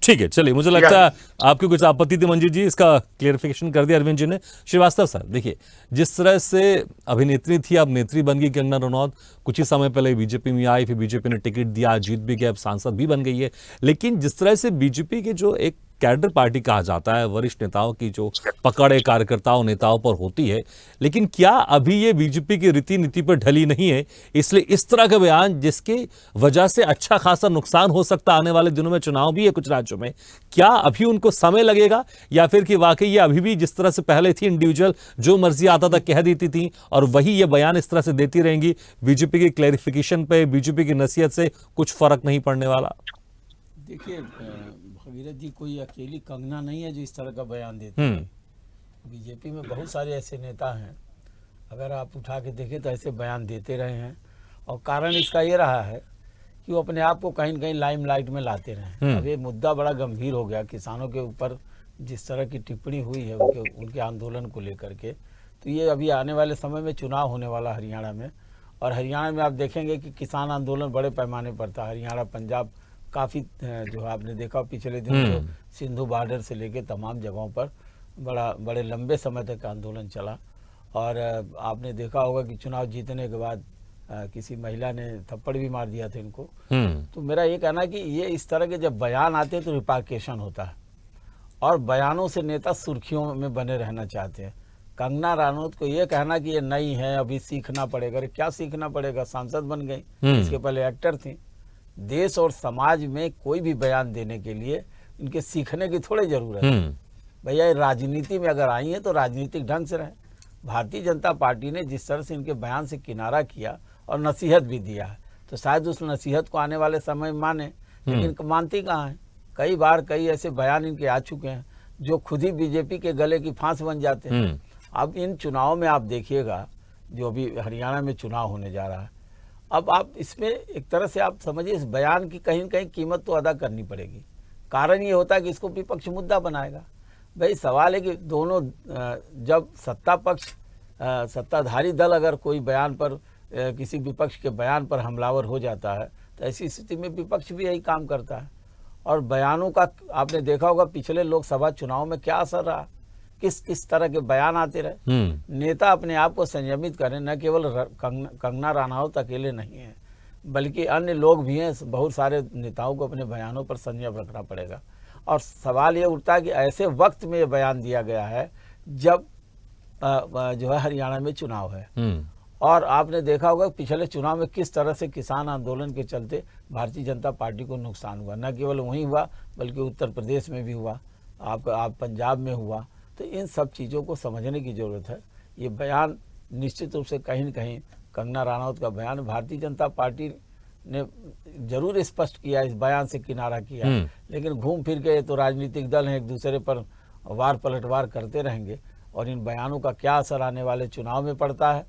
ठीक है, चलिए, मुझे लगता है आपकी कुछ आपत्ति थी मंजित जी, इसका क्लियरिफिकेशन कर दिया अरविंद जी ने। श्रीवास्तव सर, देखिए, जिस तरह से अभिनेत्री थी अब नेत्री बन गई कंगना रनौत, कुछ ही समय पहले बीजेपी में आई, फिर बीजेपी ने टिकट दिया, जीत भी गई, अब सांसद भी बन गई है। लेकिन जिस तरह से बीजेपी के जो एक कैडर पार्टी कहा जाता है, वरिष्ठ नेताओं की जो पकड़ है कार्यकर्ताओं नेताओं पर होती है, लेकिन क्या अभी ये बीजेपी की रीति नीति पर ढली नहीं है, इसलिए इस तरह का बयान जिसकी वजह से अच्छा खासा नुकसान हो सकता है, आने वाले दिनों में चुनाव भी है कुछ राज्यों में, क्या अभी उनको समय लगेगा या फिर कि वाकई ये अभी भी जिस तरह से पहले थी इंडिविजुअल जो मर्जी आता था कह देती थी और वही ये बयान इस तरह से देती रहेंगी, बीजेपी की क्लैरिफिकेशन पे, बीजेपी की नसीहत से कुछ फर्क नहीं पड़ने वाला? देखिए भगीरथ जी, कोई अकेली कंगना नहीं है जो इस तरह का बयान देती है। बीजेपी में बहुत सारे ऐसे नेता हैं, अगर आप उठा के देखें तो ऐसे बयान देते रहे हैं, और कारण इसका ये रहा है कि वो अपने आप को कहीं न कहीं लाइमलाइट में लाते रहे। अब ये मुद्दा बड़ा गंभीर हो गया, किसानों के ऊपर जिस तरह की टिप्पणी हुई है उनके आंदोलन को लेकर के, तो ये अभी आने वाले समय में चुनाव होने वाला हरियाणा में, और हरियाणा में आप देखेंगे कि किसान आंदोलन बड़े पैमाने पर था। हरियाणा, पंजाब काफ़ी जो आपने देखा पिछले दिनों तो सिंधु बॉर्डर से लेके तमाम जगहों पर बड़े लंबे समय तक आंदोलन चला, और आपने देखा होगा कि चुनाव जीतने के बाद किसी महिला ने थप्पड़ भी मार दिया था इनको। तो मेरा ये कहना है कि ये इस तरह के जब बयान आते हैं तो रिपार्केशन होता है, और बयानों से नेता सुर्खियों में बने रहना चाहते हैं। कंगना रनौत को ये कहना कि ये नई है, अभी सीखना पड़ेगा, अरे क्या सीखना पड़ेगा, सांसद बन गई, इसके पहले एक्टर थी। देश और समाज में कोई भी बयान देने के लिए इनके सीखने की थोड़ी जरूरत है। भैया राजनीति में अगर आई है तो राजनीतिक ढंग से रहे। भारतीय जनता पार्टी ने जिस तरह से इनके बयान से किनारा किया और नसीहत भी दिया है, तो शायद उस नसीहत को आने वाले समय में माने, लेकिन मानती कहाँ है। कई बार कई ऐसे बयान इनके आ चुके हैं जो खुद ही बीजेपी के गले की फांस बन जाते हैं। अब इन चुनाव में आप देखिएगा, जो अभी हरियाणा में चुनाव होने जा रहा है, अब आप इसमें एक तरह से आप समझिए इस बयान की कहीं न कहीं कीमत तो अदा करनी पड़ेगी। कारण ये होता है कि इसको विपक्ष मुद्दा बनाएगा। भाई सवाल है कि दोनों, जब सत्ता पक्ष, सत्ताधारी दल अगर कोई बयान पर, किसी विपक्ष के बयान पर हमलावर हो जाता है, तो ऐसी स्थिति में विपक्ष भी यही काम करता है। और बयानों का आपने देखा होगा पिछले लोकसभा चुनाव में क्या असर रहा, किस तरह के बयान आते रहे। नेता अपने आप को संयमित करें, न केवल कंगना रनौत अकेले नहीं है, बल्कि अन्य लोग भी हैं। बहुत सारे नेताओं को अपने बयानों पर संयम रखना पड़ेगा। और सवाल ये उठता है कि ऐसे वक्त में ये बयान दिया गया है जब जो है हरियाणा में चुनाव है, और आपने देखा होगा पिछले चुनाव में किस तरह से किसान आंदोलन के चलते भारतीय जनता पार्टी को नुकसान हुआ। न केवल वहीं हुआ बल्कि उत्तर प्रदेश में भी हुआ, आप पंजाब में हुआ। तो इन सब चीज़ों को समझने की ज़रूरत है। ये बयान निश्चित रूप से कहीं न कहीं कंगना रनौत का बयान भारतीय जनता पार्टी ने जरूर स्पष्ट किया, इस बयान से किनारा किया, लेकिन घूम फिर के तो राजनीतिक दल हैं, एक दूसरे पर वार पलटवार करते रहेंगे, और इन बयानों का क्या असर आने वाले चुनाव में पड़ता है।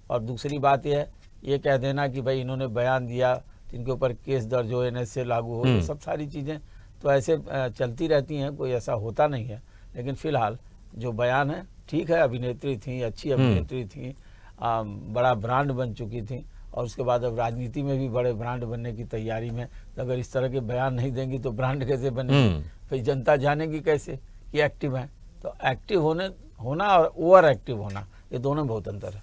और दूसरी बात यह है, ये कह देना कि भाई इन्होंने बयान दिया तो इनके ऊपर केस दर्ज हो, NSA लागू हो, ये सब सारी चीज़ें तो ऐसे चलती रहती हैं, कोई ऐसा होता नहीं है। लेकिन फिलहाल जो बयान है ठीक है, अभिनेत्री थी, अच्छी अभिनेत्री थी, बड़ा ब्रांड बन चुकी थी, और उसके बाद अब राजनीति में भी बड़े ब्रांड बनने की तैयारी में। तो अगर इस तरह के बयान नहीं देंगी तो ब्रांड कैसे बनेगी, फिर जनता जानेगी कैसे कि एक्टिव है। तो एक्टिव होना और ओवर एक्टिव होना, ये दोनों में बहुत अंतर है।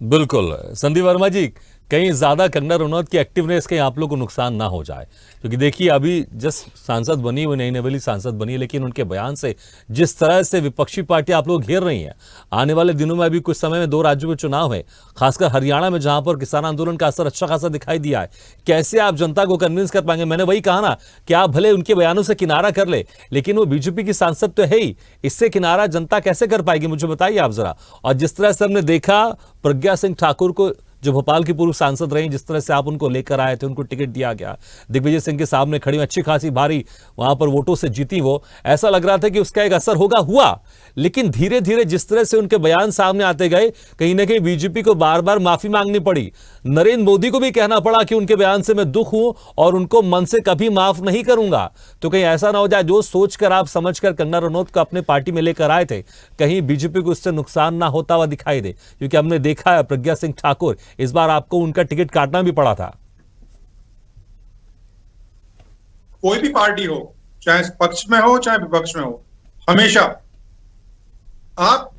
बिल्कुल संदीप वर्मा जी, कहीं ज्यादा कंगना रनौत की एक्टिवनेस कहीं आप लोग को नुकसान ना हो जाए, क्योंकि देखिए अभी जस्ट सांसद बनी, वो नई नवेली सांसद बनी, लेकिन उनके बयान से जिस तरह से विपक्षी पार्टी आप लोग घेर रही हैं, आने वाले दिनों में अभी कुछ समय में 2 राज्यों में चुनाव है, खासकर हरियाणा में जहां पर किसान आंदोलन का असर अच्छा खासा दिखाई दिया है, कैसे आप जनता को कन्विंस कर पाएंगे? मैंने वही कहा ना कि आप भले उनके बयानों से किनारा कर ले, लेकिन वो बीजेपी की सांसद तो है ही, इससे किनारा जनता कैसे कर पाएगी, मुझे बताइए आप जरा। और जिस तरह से हमने देखा प्रज्ञा सिंह ठाकुर को, जो भोपाल की पूर्व सांसद रही, जिस तरह से आप उनको लेकर आए थे, उनको टिकट दिया गया, दिग्विजय सिंह के सामने खड़ी अच्छी खासी भारी वहां पर वोटों से जीती, वो ऐसा लग रहा था कि उसका एक असर हुआ। लेकिन धीरे धीरे जिस तरह से उनके बयान सामने आते गए, कहीं ना कहीं बीजेपी को बार बार माफी मांगनी पड़ी, नरेंद्र मोदी को भी कहना पड़ा कि उनके बयान से मैं दुख हूं और उनको मन से कभी माफ नहीं करूंगा। तो कहीं ऐसा ना हो जाए जो सोचकर आप समझकर कंगना रनौत को अपने पार्टी में लेकर आए थे, कहीं बीजेपी को उससे नुकसान ना होता हुआ दिखाई दे, क्योंकि हमने देखा है प्रज्ञा सिंह ठाकुर, इस बार आपको उनका टिकट काटना भी पड़ा था। कोई भी पार्टी हो, चाहे पक्ष में हो चाहे विपक्ष में हो, हमेशा आप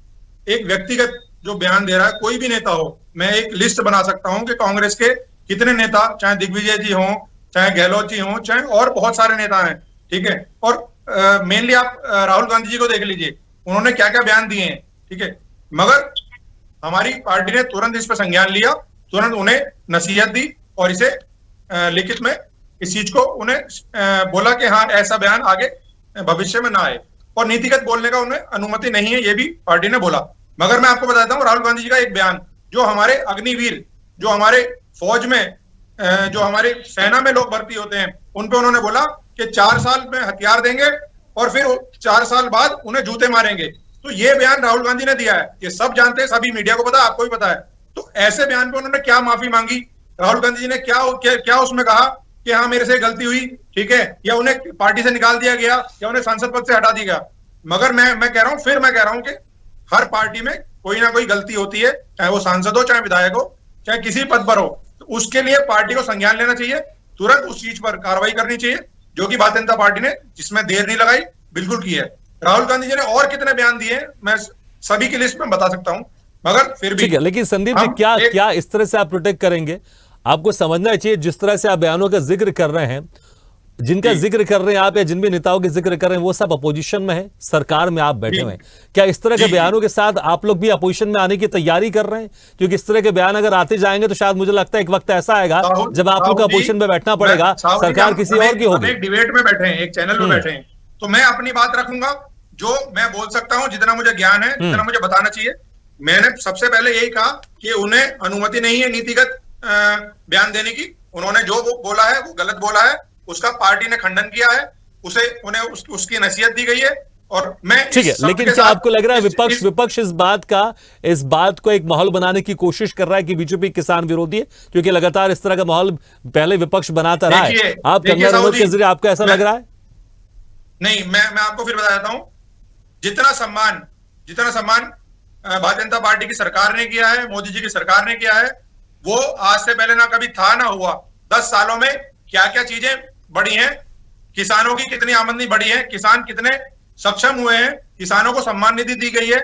एक व्यक्तिगत जो बयान दे रहा है, कोई भी नेता हो, मैं एक लिस्ट बना सकता हूं कि कांग्रेस के कितने नेता, चाहे दिग्विजय जी हों, चाहे गहलोत जी हों, चाहे और बहुत सारे नेता हैं, ठीक है, और मेनली आप राहुल गांधी जी को देख लीजिए, उन्होंने क्या क्या बयान दिए हैं, ठीक है, मगर हमारी पार्टी ने तुरंत इस पर संज्ञान लिया, तुरंत उन्हें नसीहत दी और इसे लिखित में इस चीज को उन्हें बोला कि हाँ ऐसा बयान आगे भविष्य में ना आए, और नीतिगत बोलने का उन्हें अनुमति नहीं है, ये भी पार्टी ने बोला। मगर मैं आपको बताता हूँ राहुल गांधी जी का एक बयान, जो हमारे अग्निवीर, जो हमारे फौज में, जो हमारे सेना में लोग भर्ती होते हैं, उन पे उन्होंने बोला कि 4 साल में हथियार देंगे और फिर 4 साल बाद उन्हें जूते मारेंगे। तो ये बयान राहुल गांधी ने दिया है, ये सब जानते हैं, सभी मीडिया को पता है, आपको भी पता है। तो ऐसे बयान पे उन्होंने क्या माफी मांगी, राहुल गांधी जी ने क्या उसमें कहा कि हाँ मेरे से गलती हुई, ठीक है, या उन्हें पार्टी से निकाल दिया गया या उन्हें सांसद पद से हटा दिया गया। मगर मैं कह रहा हूं कि हर पार्टी में कोई ना कोई गलती होती है, चाहे वो सांसद हो, चाहे विधायक हो, चाहे किसी पद पर हो, तो उसके लिए पार्टी को संज्ञान लेना चाहिए, तुरंत उस चीज पर कार्रवाई करनी चाहिए, जो कि भारतीय जनता पार्टी ने, जिसमें देर नहीं लगाई, बिल्कुल की है। राहुल गांधी जी ने और कितने बयान दिए हैं, मैं सभी की लिस्ट में बता सकता हूं, मगर फिर भी ठीक है। लेकिन संदीप जी, क्या इस तरह से आप प्रोटेक्ट करेंगे? आपको समझना चाहिए जिस तरह से आप बयानों का जिक्र कर रहे हैं, जिनका जिक्र कर रहे हैं आप या जिन भी नेताओं के जिक्र कर रहे हैं, वो सब अपोजिशन में है, सरकार में आप बैठे हुए हैं। क्या इस तरह के बयानों के साथ आप लोग भी अपोजिशन में आने की तैयारी कर रहे हैं? क्योंकि इस तरह के बयान अगर आते जाएंगे तो शायद मुझे लगता है एक वक्त ऐसा आएगा जब आप लोग को अपोजिशन में बैठना पड़ेगा, सरकार किसी और की होगी। एक डिबेट में बैठे हैं, एक चैनल में बैठे हैं, तो मैं अपनी बात रखूंगा, जो मैं बोल सकता हूं, जितना मुझे ज्ञान है, जितना मुझे बताना चाहिए। मैंने सबसे पहले यही कहा कि उन्हें अनुमति नहीं है नीतिगत बयान देने की, उन्होंने जो वो बोला है वो गलत बोला है, उसका पार्टी ने खंडन किया है, उन्हें उसकी नसीहत दी गई है, और मैं ठीक है। लेकिन क्या आपको लग रहा है विपक्ष इस बात को एक माहौल बनाने की कोशिश कर रहा है कि बीजेपी किसान विरोधी है, क्योंकि लगातार इस तरह का माहौल पहले विपक्ष बनाता रहा है? आप कंगना रनौत के जरिए आपको ऐसा लग रहा है? नहीं, मैं आपको फिर बता देता हूं, जितना सम्मान भारतीय जनता पार्टी की सरकार ने किया है, मोदी जी की सरकार ने किया है, वो आज से पहले ना कभी था ना हुआ। 10 सालों में क्या क्या चीजें बढ़ी हैं, किसानों की कितनी आमदनी बढ़ी है, किसान कितने सक्षम हुए हैं, किसानों को सम्मान निधि दी गई है,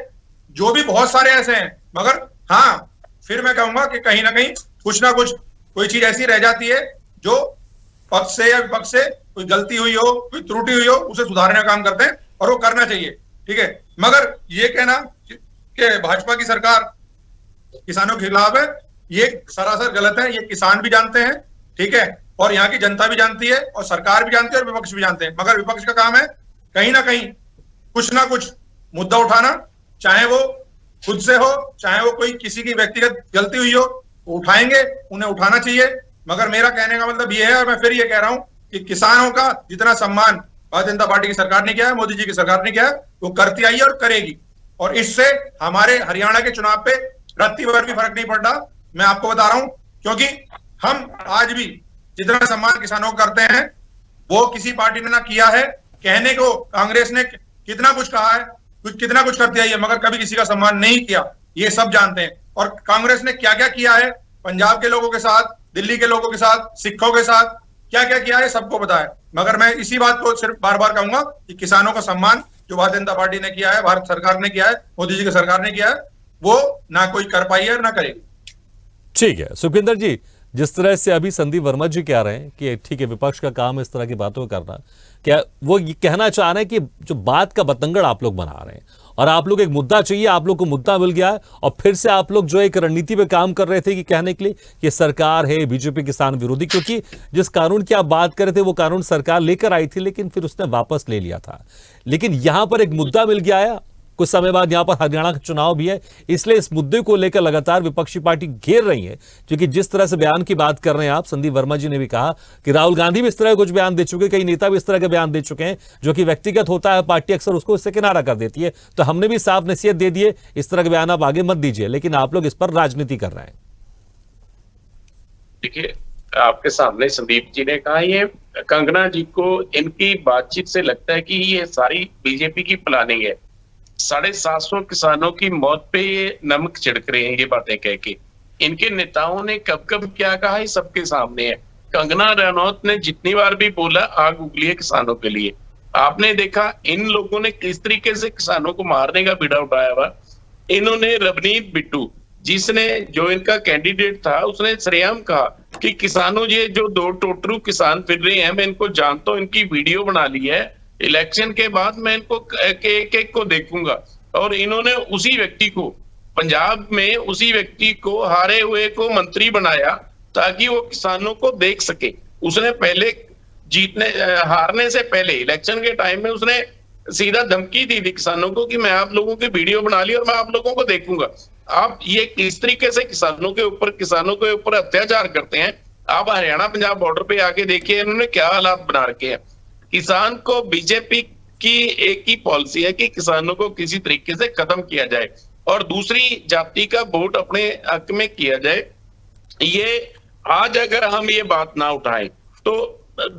जो भी बहुत सारे ऐसे हैं। मगर हाँ, फिर मैं कहूंगा कि कहीं ना कहीं कुछ ना कुछ कोई चीज ऐसी रह जाती है, जो पक्ष से या विपक्ष से कोई गलती हुई हो, कोई त्रुटि हुई हो, उसे सुधारने का काम करते हैं, और वो करना चाहिए, ठीक है। मगर ये कहना कि भाजपा की सरकार किसानों के खिलाफ है, ये सरासर गलत है। ये किसान भी जानते हैं, ठीक है, और यहाँ की जनता भी जानती है, और सरकार भी जानती है, और विपक्ष भी जानते हैं। मगर विपक्ष का काम है कहीं ना कुछ मुद्दा उठाना, चाहे वो खुद से हो, चाहे वो कोई किसी की व्यक्तिगत गलती हुई हो, वो उठाएंगे, उन्हें उठाना चाहिए। मगर मेरा कहने का मतलब ये है, और मैं फिर ये कह रहा हूं कि किसानों का जितना सम्मान भारतीय जनता पार्टी की सरकार ने किया है, मोदी जी की सरकार ने किया है, वो करती आई है और करेगी। और इससे हमारे हरियाणा के चुनाव पे रत्ती भर भी फर्क नहीं पड़ रहा, मैं आपको बता रहा हूं, क्योंकि हम आज भी जितना सम्मान किसानों को करते हैं, वो किसी पार्टी ने ना किया है। कहने को कांग्रेस ने कितना कुछ कहा है, कितना कुछ करती आई है, मगर कभी किसी का सम्मान नहीं किया, ये सब जानते हैं। और कांग्रेस ने क्या क्या किया है पंजाब के लोगों के साथ, दिल्ली के लोगों के साथ, सिखों के साथ, क्या क्या किया है सबको पता है। मगर मैं इसी बात को सिर्फ बार बार कहूंगा कि किसानों का सम्मान जो भारतीय जनता पार्टी ने किया है, भारत सरकार ने किया है, मोदी जी की सरकार ने किया है, वो ना कोई कर पाई है ना करेगी। ठीक है सुखविंदर जी, जिस तरह से अभी संदीप वर्मा जी कह रहे हैं कि ठीक है विपक्ष का काम इस तरह की बातों को करना, क्या वो ये कहना चाह रहे हैं कि जो बात का बतंगड़ आप लोग बना रहे हैं, और आप लोग एक मुद्दा चाहिए, आप लोग को मुद्दा मिल गया है, और फिर से आप लोग जो एक रणनीति पे काम कर रहे थे कि कहने के लिए कि सरकार है बीजेपी किसान विरोधी, क्योंकि जिस कानून की आप बात कर रहे थे वो कानून सरकार लेकर आई थी, लेकिन फिर उसने वापस ले लिया था। लेकिन यहां पर एक मुद्दा मिल गया है, कुछ समय बाद यहां पर हरियाणा का चुनाव भी है, इसलिए इस मुद्दे को लेकर लगातार विपक्षी पार्टी घेर रही है। क्योंकि जिस तरह से बयान की बात कर रहे हैं आप, संदीप वर्मा जी ने भी कहा कि राहुल गांधी भी इस तरह कुछ बयान दे चुके, कई नेता भी इस तरह के बयान दे चुके हैं, जो कि व्यक्तिगत होता है, पार्टी अक्सर उसको इससे किनारा कर देती है। तो हमने भी साफ नसीहत दे दिए, इस तरह के बयान आप आगे मत दीजिए, लेकिन आप लोग इस पर राजनीति कर रहे हैं। देखिए, आपके सामने संदीप जी ने कहा, ये कंगना जी को इनकी बातचीत से लगता है कि ये सारी बीजेपी की प्लानिंग है। 750 किसानों की मौत पे ये नमक छिड़क रहे हैं, ये बातें कह के। इनके नेताओं ने कब कब क्या कहा है सबके सामने है। कंगना रनौत ने जितनी बार भी बोला आग उगली है किसानों के लिए। आपने देखा इन लोगों ने किस तरीके से किसानों को मारने का बीड़ा उठाया हुआ। इन्होंने रवनीत बिट्टू, जिसने जो इनका कैंडिडेट था, उसने सरेआम कहा कि किसानों ये जो 2 टोटरू किसान फिर रहे हैं, मैं इनको जानता हूं, इनकी वीडियो बना ली है, इलेक्शन के बाद मैं इनको एक एक को देखूंगा। और इन्होंने उसी व्यक्ति को पंजाब में, उसी व्यक्ति को, हारे हुए को मंत्री बनाया ताकि वो किसानों को देख सके। उसने पहले हारने से पहले इलेक्शन के टाइम में उसने सीधा धमकी दी थी किसानों को कि मैं आप लोगों की वीडियो बना ली और मैं आप लोगों को देखूंगा। आप ये किस तरीके से किसानों के ऊपर अत्याचार करते हैं। आप हरियाणा पंजाब बॉर्डर पे आके देखिए इन्होंने क्या हालात बना रखे हैं। किसान को बीजेपी की एक ही पॉलिसी है कि किसानों को किसी तरीके से खत्म किया जाए और दूसरी जाति का वोट अपने हक में किया जाए। ये आज अगर हम ये बात ना उठाएं तो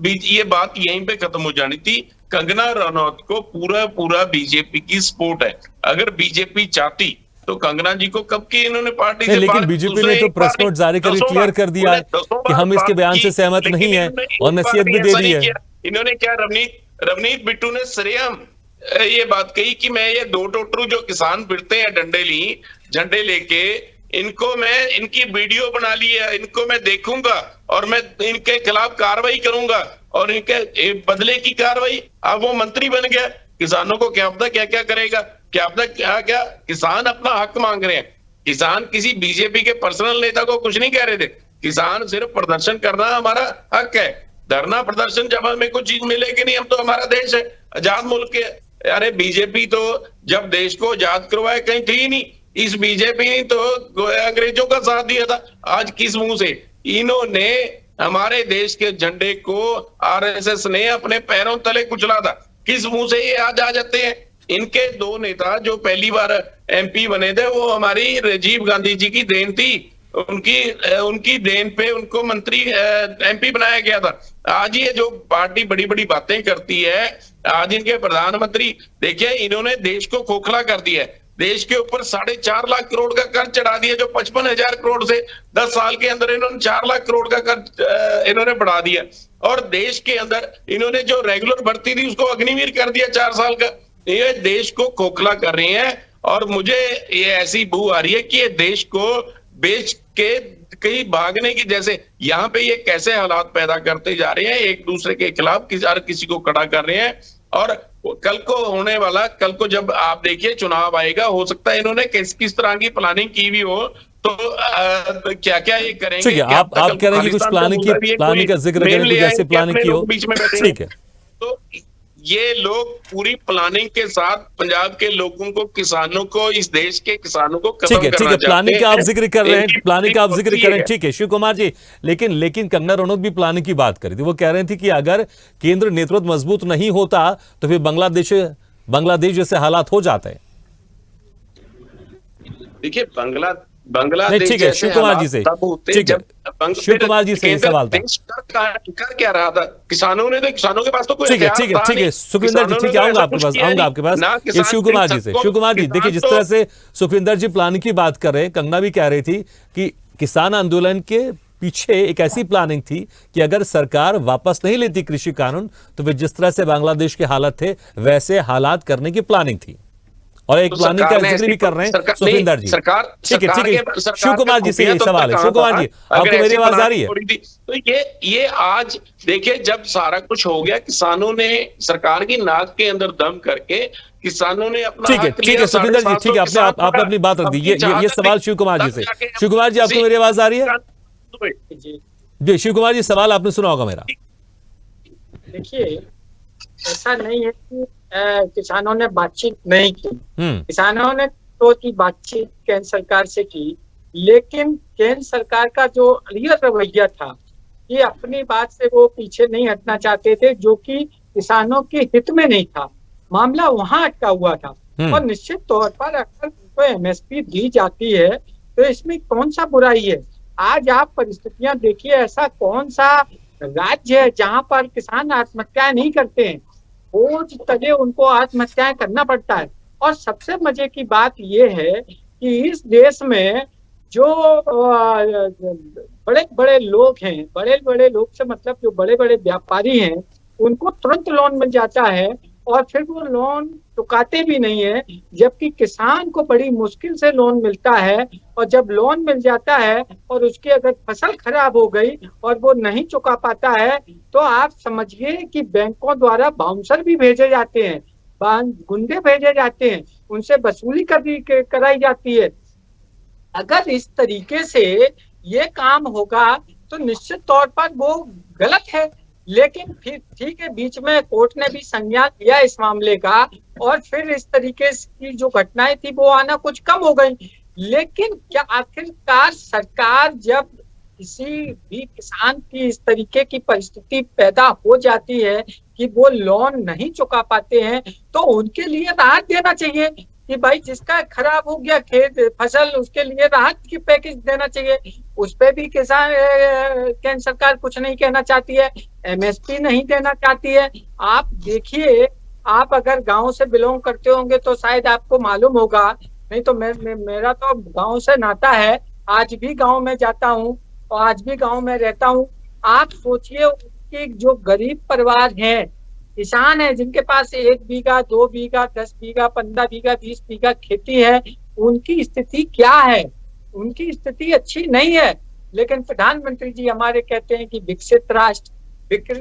ये बात यहीं पे खत्म हो जानी थी। कंगना रनौत को पूरा बीजेपी की सपोर्ट है। अगर बीजेपी चाहती तो कंगना जी को कब की इन्होंने पार्टी से, लेकिन बीजेपी ने तो प्रेस नोट जारी कर क्लियर कर दिया है कि हम इसके बयान से सहमत नहीं है और नसीहत भी दे दी है। इन्होंने क्या, रवनीत बिट्टू ने सरेआम ये बात कही कि मैं ये 2 टोटरू जो किसान फिरते हैं झंडे लेके, इनको मैं इनकी वीडियो बना ली है, इनको मैं देखूंगा और मैं इनके खिलाफ कार्रवाई करूंगा और इनके बदले की कार्रवाई। अब वो मंत्री बन गया, किसानों को क्या पता क्या क्या करेगा, क्या पता क्या किसान अपना हक मांग रहे हैं। किसान किसी बीजेपी के पर्सनल नेता को कुछ नहीं कह रहे थे। किसान सिर्फ प्रदर्शन करना हमारा हक है। धरना प्रदर्शन जब हमें कुछ चीज मिलेगी नहीं, हम तो, हमारा देश है, आजाद मुल्क है। अरे बीजेपी तो जब देश को आजाद करवाए कहीं थी ही नहीं। इस बीजेपी ने तो अंग्रेजों का साथ दिया था। आज किस मुंह से इन्होंने हमारे देश के झंडे को आरएसएस ने अपने पैरों तले कुचला था। किस मुंह से ये आज आ जाते हैं। इनके 2 नेता जो पहली बार एमपी बने थे वो हमारी राजीव गांधी जी की देन थी। उनकी देन पे उनको मंत्री एमपी बनाया गया था। आज ये जो पार्टी बड़ी बड़ी बातें करती है, आज इनके प्रधानमंत्री देखिए, इन्होंने देश को खोखला कर दिया है। देश के ऊपर 4.5 लाख करोड़ का कर्ज चढ़ा दिया, जो 55,000 करोड़ से 10 साल के अंदर इन्होंने 4 लाख करोड़ का कर्ज इन्होंने बढ़ा दिया। और देश के अंदर इन्होंने जो रेगुलर भर्ती थी उसको अग्निवीर कर दिया 4 साल का। ये देश को खोखला कर रही है और मुझे ये ऐसी बू आ रही है कि ये देश को बेच के कहीं भागने की, जैसे यहाँ पे ये कैसे हालात पैदा करते जा रहे हैं, एक दूसरे के खिलाफ हर किसी को खड़ा कर रहे हैं। और कल को जब आप देखिए चुनाव आएगा, हो सकता है इन्होंने किस तरह की प्लानिंग की भी हो, तो क्या क्या ये करेंगे। ठीक है, आप कह रहे हैं कि कुछ प्लानिंग का जिक्र करें, कुछ ऐसी प्लानिंग की हो, बीच में ठीक है। तो ये लोग पूरी प्लानिंग के साथ पंजाब के लोगों को, किसानों को, इस देश के किसानों को खत्म करना चाहते हैं। प्लानिंग का आप जिक्र कर रहे हैं, प्लानिंग का आप जिक्र कर रहे हैं, ठीक है शिव कुमार जी। लेकिन कंगना रनौत भी प्लानिंग की बात करी थी। वो कह रहे थे कि अगर केंद्र नेतृत्व मजबूत नहीं होता तो फिर बांग्लादेश जैसे हालात हो जाते हैं। देखिए बांग्लादेश ठीक है, शिव कुमार जी से, ठीक है, शिव कुमार जी से सवाल था। कर क्या रहा था किसानों ने, तो किसानों के पास तो कोई, ठीक है सुखविंदर जी, ठीक है, आऊंगा आपके पास। ये शिव कुमार जी से, शिव कुमार जी देखिए, जिस तरह से सुखविंदर जी प्लानिंग की बात कर रहे हैं, कंगना भी कह रही थी कि किसान आंदोलन के पीछे एक ऐसी प्लानिंग थी कि अगर सरकार वापस नहीं लेती कृषि कानून तो वे जिस तरह से बांग्लादेश के हालात थे वैसे हालात करने की प्लानिंग थी। और एक प्लानिंग का जिक्र भी कर रहे हैं सुखविंदर जी। ठीक है, शिव कुमार जी से ये सवाल है। शिव कुमार जी, आपको मेरी आवाज आ रही है? तो ये आज देखिए, जब सारा कुछ हो गया, किसानों ने सरकार की नाक के अंदर दम करके किसानों ने अपना, ठीक है सुखविंदर जी, ठीक है, आपने अपनी बात रख दी। ये सवाल शिव कुमार जी से। शिव कुमार जी, आपको मेरी आवाज आ रही है? जी शिव कुमार जी, सवाल आपने सुना होगा मेरा। देखिए, ऐसा नहीं है कि किसानों ने बातचीत नहीं की। किसानों ने तो की बातचीत केंद्र सरकार से की, लेकिन केंद्र सरकार का जो क्लियर रवैया था कि अपनी बात से वो पीछे नहीं हटना चाहते थे, जो कि किसानों के हित में नहीं था। मामला वहां अटका हुआ था। और निश्चित तौर पर अगर उनको एमएसपी दी जाती है तो इसमें कौन सा बुराई है। आज आप परिस्थितियां देखिए, ऐसा कौन सा राज्य है जहां पर किसान आत्महत्याएं नहीं करते हैं। बोझ तले उनको आत्महत्याएं करना पड़ता है। और सबसे मजे की बात यह है कि इस देश में जो बड़े बड़े लोग हैं, बड़े बड़े लोग से मतलब जो बड़े बड़े व्यापारी हैं, उनको तुरंत लोन मिल जाता है और फिर वो लोन चुकाते भी नहीं है, जबकि किसान को बड़ी मुश्किल से लोन मिलता है। और जब लोन मिल जाता है और उसकी अगर फसल खराब हो गई और वो नहीं चुका पाता है, तो आप समझिए कि बैंकों द्वारा बाउंसर भी भेजे जाते हैं, गुंडे भेजे जाते हैं, उनसे वसूली कराई जाती है। अगर इस तरीके से ये काम होगा तो निश्चित तौर पर वो गलत है। लेकिन फिर ठीक है, बीच में कोर्ट ने भी संज्ञान लिया इस मामले का और फिर इस तरीके की जो घटनाएं थी वो आना कुछ कम हो गई। लेकिन क्या आखिरकार सरकार जब किसी भी किसान की इस तरीके की परिस्थिति पैदा हो जाती है कि वो लोन नहीं चुका पाते हैं, तो उनके लिए राहत देना चाहिए कि भाई जिसका खराब हो गया खेत फसल, उसके लिए राहत की पैकेज देना चाहिए। उस पे भी किसान केंद्र सरकार कुछ नहीं कहना चाहती है, एमएसपी नहीं देना चाहती है। आप देखिए, आप अगर गांव से बिलोंग करते होंगे तो शायद आपको मालूम होगा, नहीं तो मेरा तो गांव से नाता है, आज भी गांव में जाता हूँ और आज भी गांव में रहता हूँ। आप सोचिए कि जो गरीब परिवार हैं, किसान है, जिनके पास 1 बीघा 2 बीघा 10 बीघा 15 बीघा 20 बीघा खेती है, उनकी स्थिति क्या है? उनकी स्थिति अच्छी नहीं है। लेकिन प्रधानमंत्री जी हमारे कहते हैं कि विकसित राष्ट्र,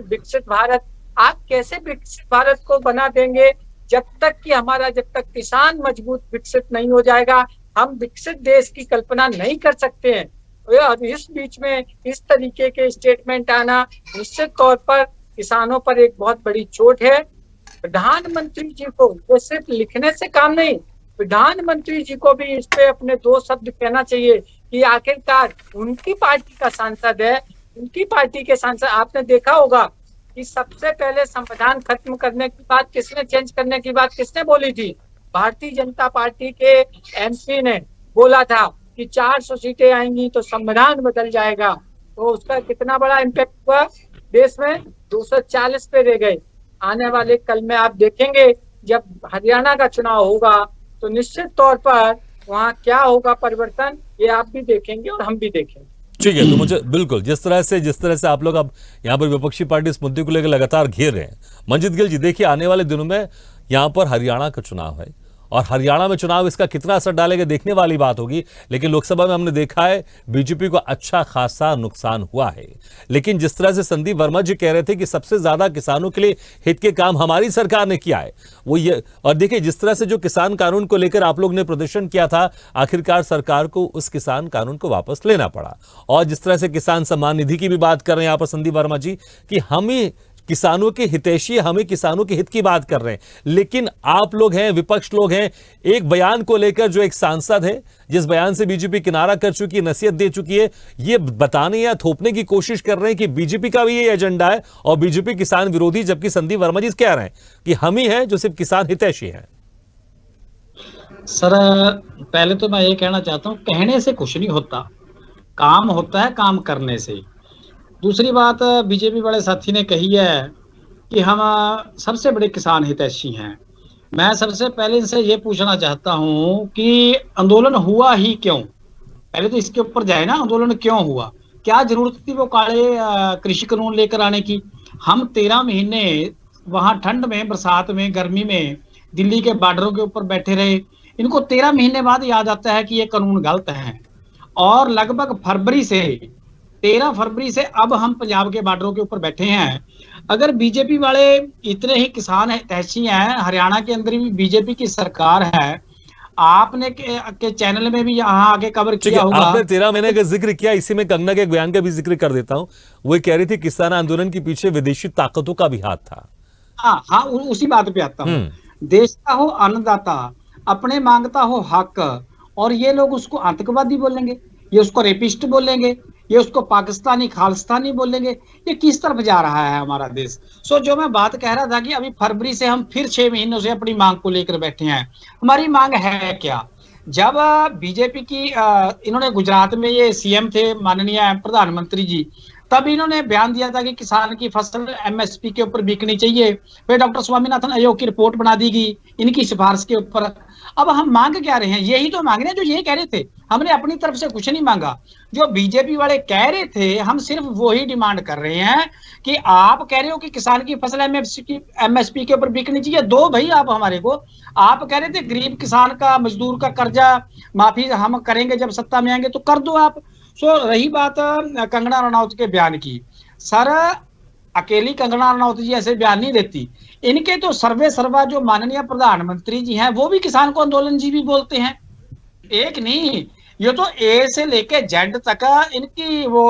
विकसित भारत। आप कैसे विकसित भारत को बना देंगे जब तक किसान मजबूत विकसित नहीं हो जाएगा? हम विकसित देश की कल्पना नहीं कर सकते हैं। और इस बीच में इस तरीके के स्टेटमेंट आना निश्चित तौर पर किसानों पर एक बहुत बड़ी चोट है। प्रधानमंत्री जी को ये सिर्फ लिखने से काम नहीं, प्रधानमंत्री जी को भी इस पे अपने 2 शब्द कहना चाहिए कि आखिरकार उनकी पार्टी का सांसद है, उनकी पार्टी के सांसद। आपने देखा होगा कि सबसे पहले संविधान खत्म करने की बात किसने, चेंज करने की बात किसने बोली थी? भारतीय जनता पार्टी के एमपी ने बोला था कि 400 सीटें आएंगी तो संविधान बदल जाएगा। तो उसका कितना बड़ा इम्पैक्ट हुआ देश में? 240 पे रह गए। आने वाले कल में आप देखेंगे जब हरियाणा का चुनाव होगा तो निश्चित तौर पर वहाँ क्या होगा परिवर्तन, ये आप भी देखेंगे और हम भी देखेंगे। ठीक है, तो मुझे बिल्कुल जिस तरह से आप लोग अब यहाँ पर विपक्षी पार्टी इस मुद्दे को लेकर लगातार घेर रहे हैं। मंजीत गिल जी, देखिए आने वाले दिनों में यहाँ पर हरियाणा का चुनाव है और हरियाणा में चुनाव इसका कितना असर डालेगा देखने वाली बात होगी। लेकिन लोकसभा में हमने देखा है बीजेपी को अच्छा खासा नुकसान हुआ है। लेकिन जिस तरह से संदीप वर्मा जी कह रहे थे कि सबसे ज्यादा किसानों के लिए हित के काम हमारी सरकार ने किया है, वो ये, और देखिए जिस तरह से जो किसान कानून को लेकर आप लोग ने प्रदर्शन किया था, आखिरकार सरकार को उस किसान कानून को वापस लेना पड़ा। और जिस तरह से किसान सम्मान निधि की भी बात कर रहे हैं यहाँ पर संदीप वर्मा जी कि हम ही किसानों के हितैषी, हमें किसानों के हित की बात कर रहे हैं। लेकिन आप लोग हैं, विपक्ष लोग हैं, एक बयान को लेकर जो एक सांसद है जिस बयान से बीजेपी किनारा कर चुकी है, नसीहत दे चुकी है, ये बताने या थोपने की कोशिश कर रहे हैं कि बीजेपी का भी ये एजेंडा है और बीजेपी किसान विरोधी, जबकि संदीप वर्मा जी कह रहे हैं कि हम ही हैं जो सिर्फ किसान हितैषी हैं। सर, पहले तो मैं ये कहना चाहता हूँ, कहने से कुछ नहीं होता, काम होता है काम करने से। दूसरी बात, बीजेपी वाले साथी ने कही है कि हम सबसे बड़े किसान हितैषी हैं। मैं सबसे पहले इनसे ये पूछना चाहता हूँ कि आंदोलन हुआ ही क्यों? पहले तो इसके ऊपर जाए ना, आंदोलन क्यों हुआ, क्या जरूरत थी वो काले कृषि कानून लेकर आने की? हम 13 महीने वहां ठंड में, बरसात में, गर्मी में दिल्ली के बॉर्डरों के ऊपर बैठे रहे। इनको 13 महीने बाद याद आता है कि ये कानून गलत है। और लगभग 13 फरवरी से अब हम पंजाब के बॉर्डरों के ऊपर बैठे हैं। अगर बीजेपी वाले इतने ही किसान हितैषी हैं, हरियाणा के अंदर भी बीजेपी की सरकार है, आपने के चैनल में भी यहाँ आके कवर किया होगा। आपने 13 महीने का जिक्र किया, इसी में कंगना के एक बयान का भी जिक्र कर देता हूँ। वो कह रही थी किसान आंदोलन के पीछे विदेशी ताकतों का भी हाथ था। हाँ, उसी बात पे आता हूँ। देश का हो अन्नदाता, अपने मांगता हो हक, और ये लोग उसको आतंकवादी बोलेंगे, ये उसको रेपिस्ट बोलेंगे, ये उसको पाकिस्तानी खालिस्तानी बोलेंगे। ये किस तरफ जा रहा है हमारा देश? जो मैं बात कह रहा था कि अभी फरवरी से हम फिर 6 महीनों से अपनी मांग को लेकर बैठे हैं। हमारी मांग है क्या? जब बीजेपी की इन्होंने गुजरात में ये सीएम थे माननीय प्रधानमंत्री जी, तब इन्होंने बयान दिया था कि किसान की फसल एमएसपी के ऊपर बिकनी चाहिए। फिर डॉक्टर स्वामीनाथन आयोग की रिपोर्ट बना दी गई इनकी सिफारिश के ऊपर। अब हम मांग क्या रहे हैं? यही तो मांग रहे हैं जो ये कह रहे थे। हमने अपनी तरफ से कुछ नहीं मांगा। जो बीजेपी वाले कह रहे थे हम सिर्फ वही डिमांड कर रहे हैं कि आप कह रहे हो कि किसान की फसल एमएसपी के ऊपर बिकनी चाहिए, दो भाई आप हमारे को। आप कह रहे थे गरीब किसान का, मजदूर का कर्जा माफी हम करेंगे जब सत्ता में आएंगे, तो कर दो आप। सो रही बात कंगना रनौत के बयान की, सर अकेली कंगना रनौत जी ऐसे बयान नहीं देती। इनके तो सर्वे सर्वा जो माननीय प्रधानमंत्री जी हैं वो भी किसान को आंदोलन जी भी बोलते हैं। एक नहीं, ये तो ए से लेके जेड तक इनकी वो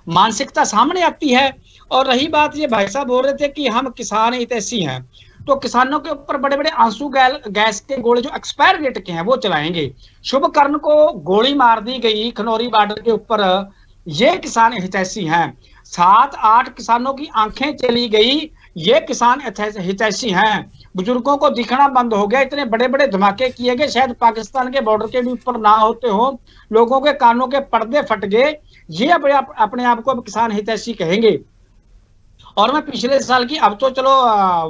मानसिकता सामने आती है। और रही बात, ये भाई साहब बोल रहे थे कि हम किसान हितैषी हैं, तो किसानों के ऊपर बड़े बड़े आंसू गैस के गोले जो एक्सपायर डेट के हैं वो चलाएंगे। शुभकर्ण को गोली मार दी गई खनौरी बॉर्डर के ऊपर, ये किसान हितैषी हैं। 7-8 किसानों की आंखें चली गई, ये किसान हितैषी हैं। बुजुर्गों को दिखना बंद हो गया, इतने बड़े बड़े धमाके किए गए, शायद पाकिस्तान के बॉर्डर के भी ऊपर ना होते हो। लोगों के कानों के पर्दे फट गए, ये अपने आप को अब किसान हितैषी कहेंगे। और मैं पिछले साल की, अब तो चलो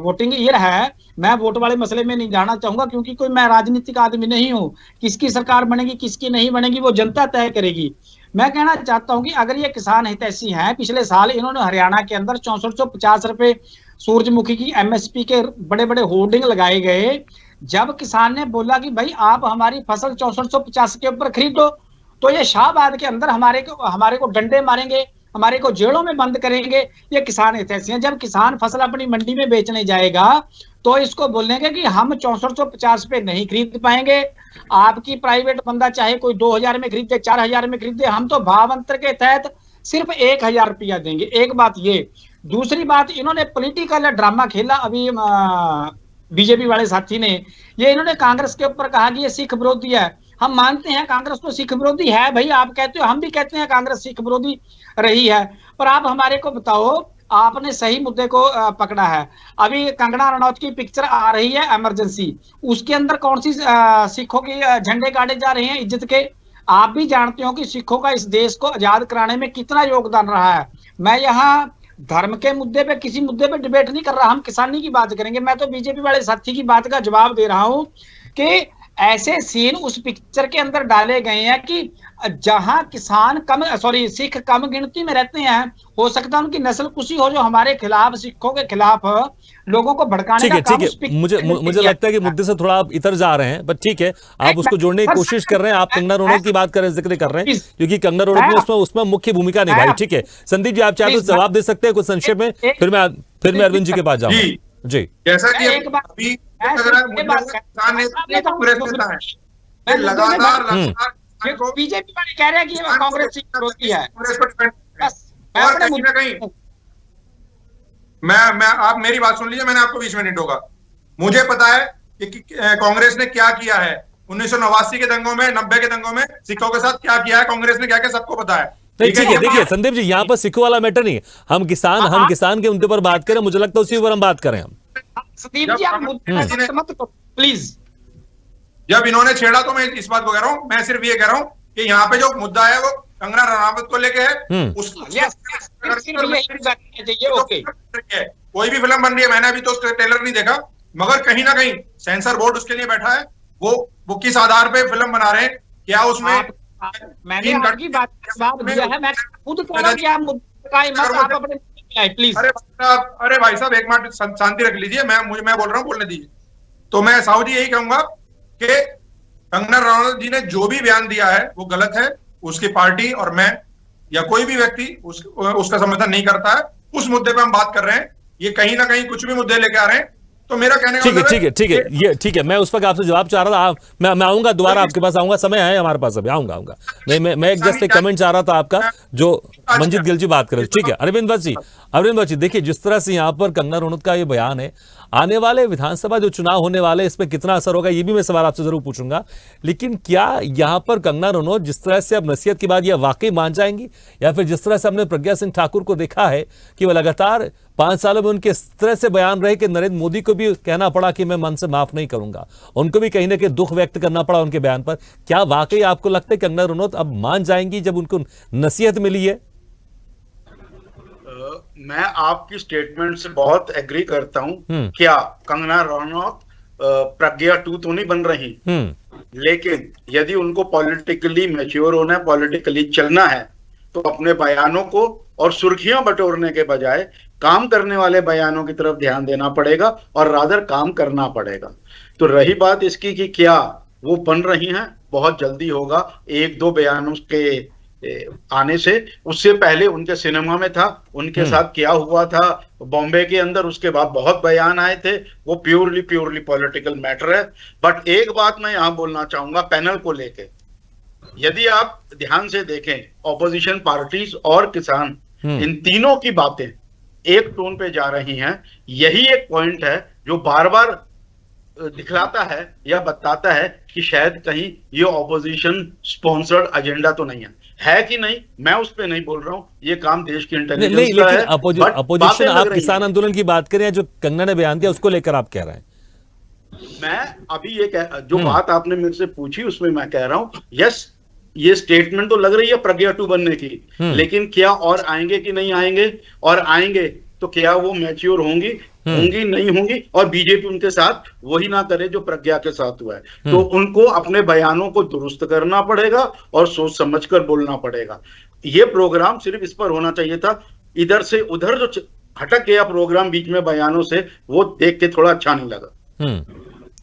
वोटिंग ईयर है, मैं वोट वाले मसले में नहीं जाना चाहूंगा क्योंकि कोई मैं राजनीतिक आदमी नहीं हूं। किसकी सरकार बनेगी किसकी नहीं बनेगी वो जनता तय करेगी। मैं कहना चाहता हूं कि अगर ये किसान हितैषी हैं, पिछले साल इन्होंने हरियाणा के अंदर 6450 रुपए सूरजमुखी की एमएसपी के बड़े बड़े होर्डिंग लगाए गए। जब किसान ने बोला कि भाई आप हमारी फसल 6450 के ऊपर खरीदो, तो ये शाहबाद के अंदर हमारे को डंडे मारेंगे, हमारे को जेलों में बंद करेंगे। ये किसान हितैषी हैं। जब किसान फसल अपनी मंडी में बेचने जाएगा तो इसको बोलेंगे कि हम 6450 पे नहीं खरीद पाएंगे, आपकी प्राइवेट बंदा चाहे कोई 2000 में खरीदे 4000 में खरीदे, हम तो भाव अंतर के तहत सिर्फ 1000 रुपया देंगे। एक बात ये। दूसरी बात, इन्होंने पॉलिटिकल ड्रामा खेला अभी बीजेपी वाले साथी ने। ये इन्होंने कांग्रेस के ऊपर कहा कि ये सिख विरोधी है। हम मानते हैं कांग्रेस तो सिख विरोधी है भाई, आप कहते हो, हम भी कहते हैं कांग्रेस सिख विरोधी रही है, पर आप हमारे को बताओ आपने सही मुद्दे को पकड़ा है। अभी कंगना रनौत की पिक्चर आ रही है इमरजेंसी, उसके अंदर कौन सी सिखों की झंडे गाड़े जा रहे हैं इज्जत के। आप भी जानते हो कि सिखों का इस देश को आजाद कराने में कितना योगदान रहा है। मैं यहाँ धर्म के मुद्दे पे किसी मुद्दे पे डिबेट नहीं कर रहा, हम किसानी की बात करेंगे। मैं तो बीजेपी वाले साथी की बात का जवाब दे रहा हूं कि ऐसे सीन उस पिक्चर के अंदर डाले गए हैं कि जहां सिख कम गिनती में रहते हैं, हो सकता है उनकी नस्ल कुशी हो जो हमारे खिलाफ, सिखों के खिलाफ लोगों को भड़काने का काम। ठीक है, मुझे लगता है कि मुद्दे से थोड़ा आप इतर जा रहे हैं, बट ठीक है, आप उसको जोड़ने की कोशिश कर रहे हैं। आप कंगना रनौत की बात कर रहे हैं, जिक्र कर रहे हैं, क्योंकि कंगना रनौत ने उसमें मुख्य भूमिका निभाई। ठीक है संदीप जी, आप चाहे तो जवाब दे सकते हैं कुछ संक्षेप में, फिर मैं अरविंद जी के पास जाऊंगा। जी, जैसा कि अभी बीजेपी वाले कह रहे हैं कि कांग्रेस विरोधी है। और कहीं ना कहीं मैं आप मेरी बात सुन लीजिए, मैंने आपको 20 मिनट होगा। मुझे पता है कि कांग्रेस ने क्या किया है 1989 के दंगों में, 90 के दंगों में सिखों के साथ क्या किया है कांग्रेस ने, क्या क्या सबको पता है। ठीक है, देखिए संदीप जी, यहाँ पर सिखों वाला मैटर नहीं है, हम किसान के मुद्दे पर बात करें। मुझे लगता है उसी पर हम बात करें। हम संदीप जी आप मत प्लीज। जब इन्होंने छेड़ा तो मैं इस बात को कह रहा हूं, मैं सिर्फ ये कह रहा हूं कि यहाँ पे जो मुद्दा है वो कंगना रनौत को लेके है। कोई भी फिल्म बन रही है, मैंने अभी तो उसका ट्रेलर नहीं देखा, मगर कहीं ना कहीं सेंसर बोर्ड उसके लिए बैठा है। वो किस आधार पे फिल्म बना रहे हैं, क्या उसमें मैंने आपकी बात दिया है, मैं खुद कह रहा हूं कि आप अपने प्लीज। अरे भाई साहब एक मिनट शांति रख लीजिए, मैं बोल रहा हूँ, बोलने दीजिए। तो मैं साहू जी यही कहूंगा कि कंगना रनौत जी ने जो भी बयान दिया है वो गलत है। उसकी पार्टी और मैं या कोई भी व्यक्ति उसका समर्थन नहीं करता है। उस मुद्दे पे हम बात कर रहे हैं, ये कहीं ना कहीं कुछ भी मुद्दे लेके आ रहे हैं, तो मेरा कहने का ठीक है, मैं उस पर आपसे जवाब चाह रहा था। मैं आऊंगा दोबारा आपके पास, आऊंगा, समय है हमारे पास अभी, आऊंगा। मैं एक जस्ट कमेंट चाह रहा था आपका, जो मंजित गिल जी बात कर रहे थे। ठीक है अरविंद जी, देखिए जिस तरह से यहाँ पर कंगना रनौत का ये बयान है, आने वाले विधानसभा जो चुनाव होने वाले इसमें कितना असर होगा, ये भी मैं सवाल आपसे जरूर पूछूंगा। लेकिन क्या यहाँ पर कंगना रनौत जिस तरह से अब नसीहत के बाद यह वाकई मान जाएंगी, या फिर जिस तरह से हमने प्रज्ञा सिंह ठाकुर को देखा है कि वह लगातार 5 सालों में उनके इस तरह से बयान रहे कि नरेंद्र मोदी को भी कहना पड़ा कि मैं मन से माफ नहीं करूंगा, उनको भी कहीं ना कहीं दुख व्यक्त करना पड़ा उनके बयान पर। क्या वाकई आपको लगता है कंगना रनौत अब मान जाएंगी जब उनको नसीहत मिली है? मैं आपकी स्टेटमेंट से बहुत एग्री करता हूं। क्या कंगना रनौत प्रज्ञा 2 तो नहीं बन रही, लेकिन यदि उनको पॉलिटिकली मैच्योर होना है, पॉलिटिकली चलना है, तो अपने बयानों को और सुर्खियां बटोरने के बजाय काम करने वाले बयानों की तरफ ध्यान देना पड़ेगा और रादर काम करना पड़ेगा। तो रही बात इसकी कि क्या वो बन रही हैं, बहुत जल्दी होगा 1-2 बयानों के आने से। उससे पहले उनके सिनेमा में था, उनके साथ क्या हुआ था बॉम्बे के अंदर, उसके बाद बहुत बयान आए थे, वो प्योरली पॉलिटिकल मैटर है। बट एक बात मैं यहां बोलना चाहूंगा पैनल को लेके, यदि आप ध्यान से देखें ऑपोजिशन पार्टीज और किसान, इन तीनों की बातें एक टोन पे जा रही हैं। यही एक पॉइंट है जो बार बार दिखलाता है या बताता है कि शायद कहीं ये ऑपोजिशन स्पॉन्सर्ड एजेंडा तो नहीं है कि नहीं, मैं उस पे नहीं बोल रहा हूं, ये काम देश की इंटेलिजेंस का लेकिन है। अपोजिशन, आप किसान आंदोलन की बात करें, जो कंगना ने बयान दिया उसको लेकर आप कह रहे हैं? मैं अभी जो बात आपने मेरे से पूछी उसमें मैं कह रहा हूं, यस ये स्टेटमेंट तो लग रही है प्रज्ञा 2 बनने की, लेकिन क्या और आएंगे कि नहीं आएंगे, और आएंगे तो क्या वो मैच्योर होंगी नहीं होंगी, और बीजेपी उनके साथ वही ना करे जो प्रज्ञा के साथ हुआ है। तो उनको अपने बयानों को दुरुस्त करना पड़ेगा और सोच समझकर बोलना पड़ेगा। ये प्रोग्राम सिर्फ इस पर होना चाहिए था, इधर से उधर जो हटक गया प्रोग्राम बीच में बयानों से, वो देख के थोड़ा अच्छा नहीं लगा।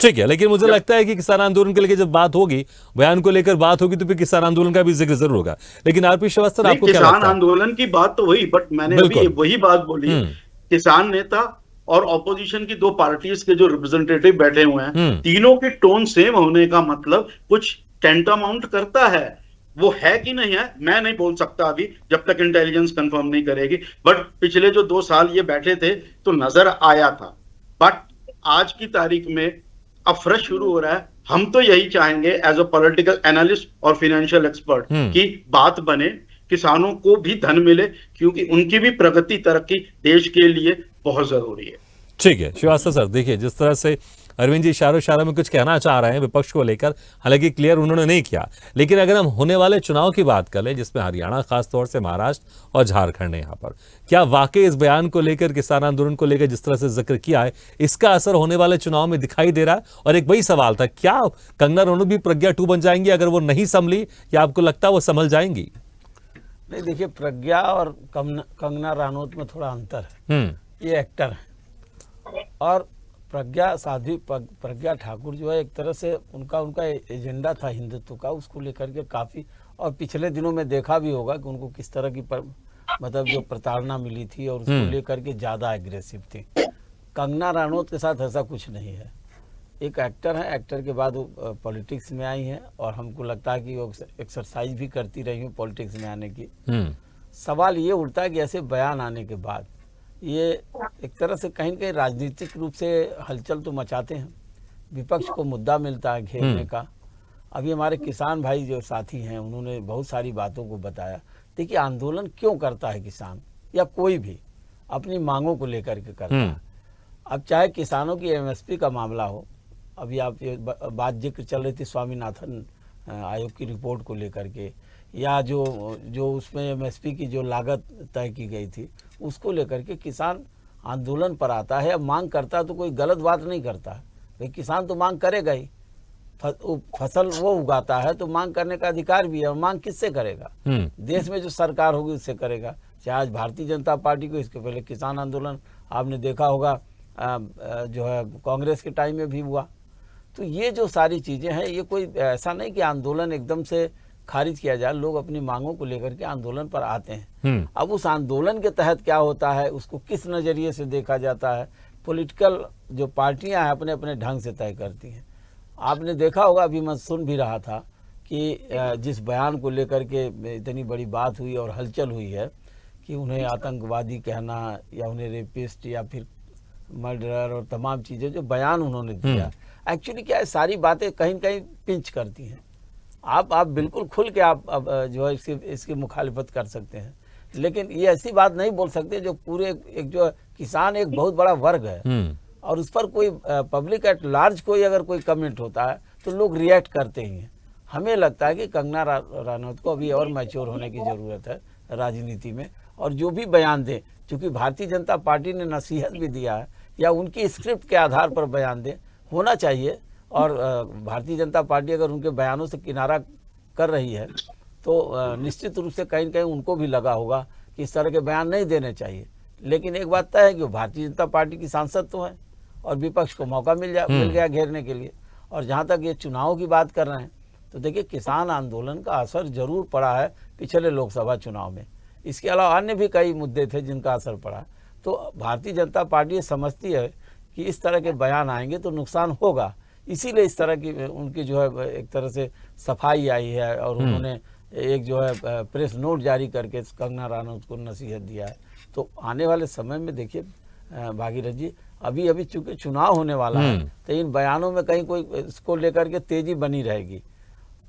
ठीक है, लेकिन मुझे लगता है कि किसान आंदोलन के लेकर जब बात होगी, बयान को लेकर बात होगी, तो फिर किसान आंदोलन का भी जिक्र जरूर होगा। लेकिन आरपी श्रीवास्तव, आपको क्या लगता है? किसान आंदोलन की बात तो हुई, बट मैंने अभी वही बात बोली, किसान नेता और ऑपोजिशन की 2 पार्टीज के जो रिप्रेजेंटेटिव बैठे हुए हैं, तीनों की टोन सेम होने का मतलब कुछ टेंटामाउंट करता है। वो है कि नहीं है मैं नहीं बोल सकता अभी, जब तक इंटेलिजेंस कंफर्म नहीं करेगी। बट पिछले जो 2 साल ये बैठे थे तो नजर आया था। बट आज की तारीख में अब फ्रेश शुरू हो रहा है। हम तो यही चाहेंगे एज अ पॉलिटिकल एनालिस्ट और फाइनेंशियल एक्सपर्ट की बात बने, किसानों को भी धन मिले, क्योंकि उनकी भी प्रगति तरक्की देश के लिए बहुत जरूरी है। ठीक है श्रीवास्तव सर, देखिए जिस तरह से अरविंद जी इशारों में कुछ कहना चाह रहे हैं विपक्ष को लेकर, हालांकि क्लियर उन्होंने नहीं किया, लेकिन अगर हम होने वाले चुनाव की बात करें, जिसमें हरियाणा खासतौर से महाराष्ट्र और झारखंड है, यहाँ पर क्या वाकई इस बयान को लेकर, किसान आंदोलन को लेकर जिस तरह से जिक्र किया है, इसका असर होने वाले चुनाव में दिखाई दे रहा है? और एक वही सवाल था, क्या कंगना रनौत भी प्रज्ञा 2 बन जाएंगी अगर वो नहीं संभली, या आपको लगता है वो संभल जाएंगी? नहीं, देखिए प्रज्ञा और कंगना रनौत में थोड़ा अंतर है। ये एक्टर है और प्रज्ञा ठाकुर जो है एक तरह से उनका एजेंडा था हिंदुत्व का, उसको लेकर के काफ़ी, और पिछले दिनों में देखा भी होगा कि उनको किस तरह की मतलब जो प्रताड़ना मिली थी और उसको लेकर के ज़्यादा एग्रेसिव थी। कंगना रनौत के साथ ऐसा कुछ नहीं है। एक एक्टर है, एक्टर के बाद वो पॉलिटिक्स में आई हैं और हमको लगता है कि वो एक्सरसाइज भी करती रही हूँ पॉलिटिक्स में आने की। सवाल ये उठता है कि ऐसे बयान आने के बाद ये एक तरह से कहीं न कहीं राजनीतिक रूप से हलचल तो मचाते हैं, विपक्ष को मुद्दा मिलता है घेरने का। अभी हमारे किसान भाई जो साथी हैं उन्होंने बहुत सारी बातों को बताया। देखिए आंदोलन क्यों करता है किसान या कोई भी, अपनी मांगों को लेकर के करता है। अब चाहे किसानों की एमएसपी का मामला हो, अभी आप ये बात जिक्र चल रही थी स्वामीनाथन आयोग की रिपोर्ट को लेकर के, या जो उसमें एमएसपी की जो लागत तय की गई थी उसको लेकर के किसान आंदोलन पर आता है। अब मांग करता है तो कोई गलत बात नहीं करता है, भाई किसान तो मांग करेगा ही, फसल वो उगाता है तो मांग करने का अधिकार भी है। और मांग किससे करेगा? देश में जो सरकार होगी उससे करेगा। चाहे आज भारतीय जनता पार्टी को, इसके पहले किसान आंदोलन आपने देखा होगा जो है कांग्रेस के टाइम में भी हुआ। तो ये जो सारी चीज़ें हैं, ये कोई ऐसा नहीं कि आंदोलन एकदम से खारिज किया जाए, लोग अपनी मांगों को लेकर के आंदोलन पर आते हैं। अब उस आंदोलन के तहत क्या होता है, उसको किस नज़रिए से देखा जाता है, पॉलिटिकल जो पार्टियां हैं अपने अपने ढंग से तय करती हैं। आपने देखा होगा, अभी मैं सुन भी रहा था कि जिस बयान को लेकर के इतनी बड़ी बात हुई और हलचल हुई है कि उन्हें आतंकवादी कहना या उन्हें रेपिस्ट या फिर मर्डरर और तमाम चीज़ें जो बयान उन्होंने दिया, एक्चुअली क्या है, सारी बातें कहीं न कहीं पिंच करती हैं। आप बिल्कुल खुल के आप जो है इसकी मुखालिफत कर सकते हैं, लेकिन ये ऐसी बात नहीं बोल सकते जो पूरे एक जो किसान एक बहुत बड़ा वर्ग है और उस पर कोई पब्लिक एट लार्ज कोई अगर कोई कमेंट होता है तो लोग रिएक्ट करते ही हैं। हमें लगता है कि कंगना रनौत को अभी और मैच्योर होने की ज़रूरत है राजनीति में, और जो भी बयान दें, चूंकि भारतीय जनता पार्टी ने नसीहत भी दिया है या उनकी स्क्रिप्ट के आधार पर बयान दे होना चाहिए। और भारतीय जनता पार्टी अगर उनके बयानों से किनारा कर रही है तो निश्चित रूप से कहीं न कहीं उनको भी लगा होगा कि इस तरह के बयान नहीं देने चाहिए। लेकिन एक बात तय है कि वो भारतीय जनता पार्टी की सांसद तो है और विपक्ष को मौका मिल गया घेरने के लिए। और जहाँ तक ये चुनाव की बात कर रहे हैं तो देखिए, किसान आंदोलन का असर जरूर पड़ा है पिछले लोकसभा चुनाव में। इसके अलावा अन्य भी कई मुद्दे थे जिनका असर पड़ा। तो भारतीय जनता पार्टी समझती है कि इस तरह के बयान आएंगे तो नुकसान होगा, इसीलिए इस तरह की उनकी जो है एक तरह से सफाई आई है और उन्होंने एक जो है प्रेस नोट जारी करके कंगना रनौत को नसीहत दिया है। तो आने वाले समय में देखिए भागीरथ जी, अभी चूंकि चुनाव होने वाला है तो इन बयानों में कहीं कोई इसको लेकर के तेजी बनी रहेगी,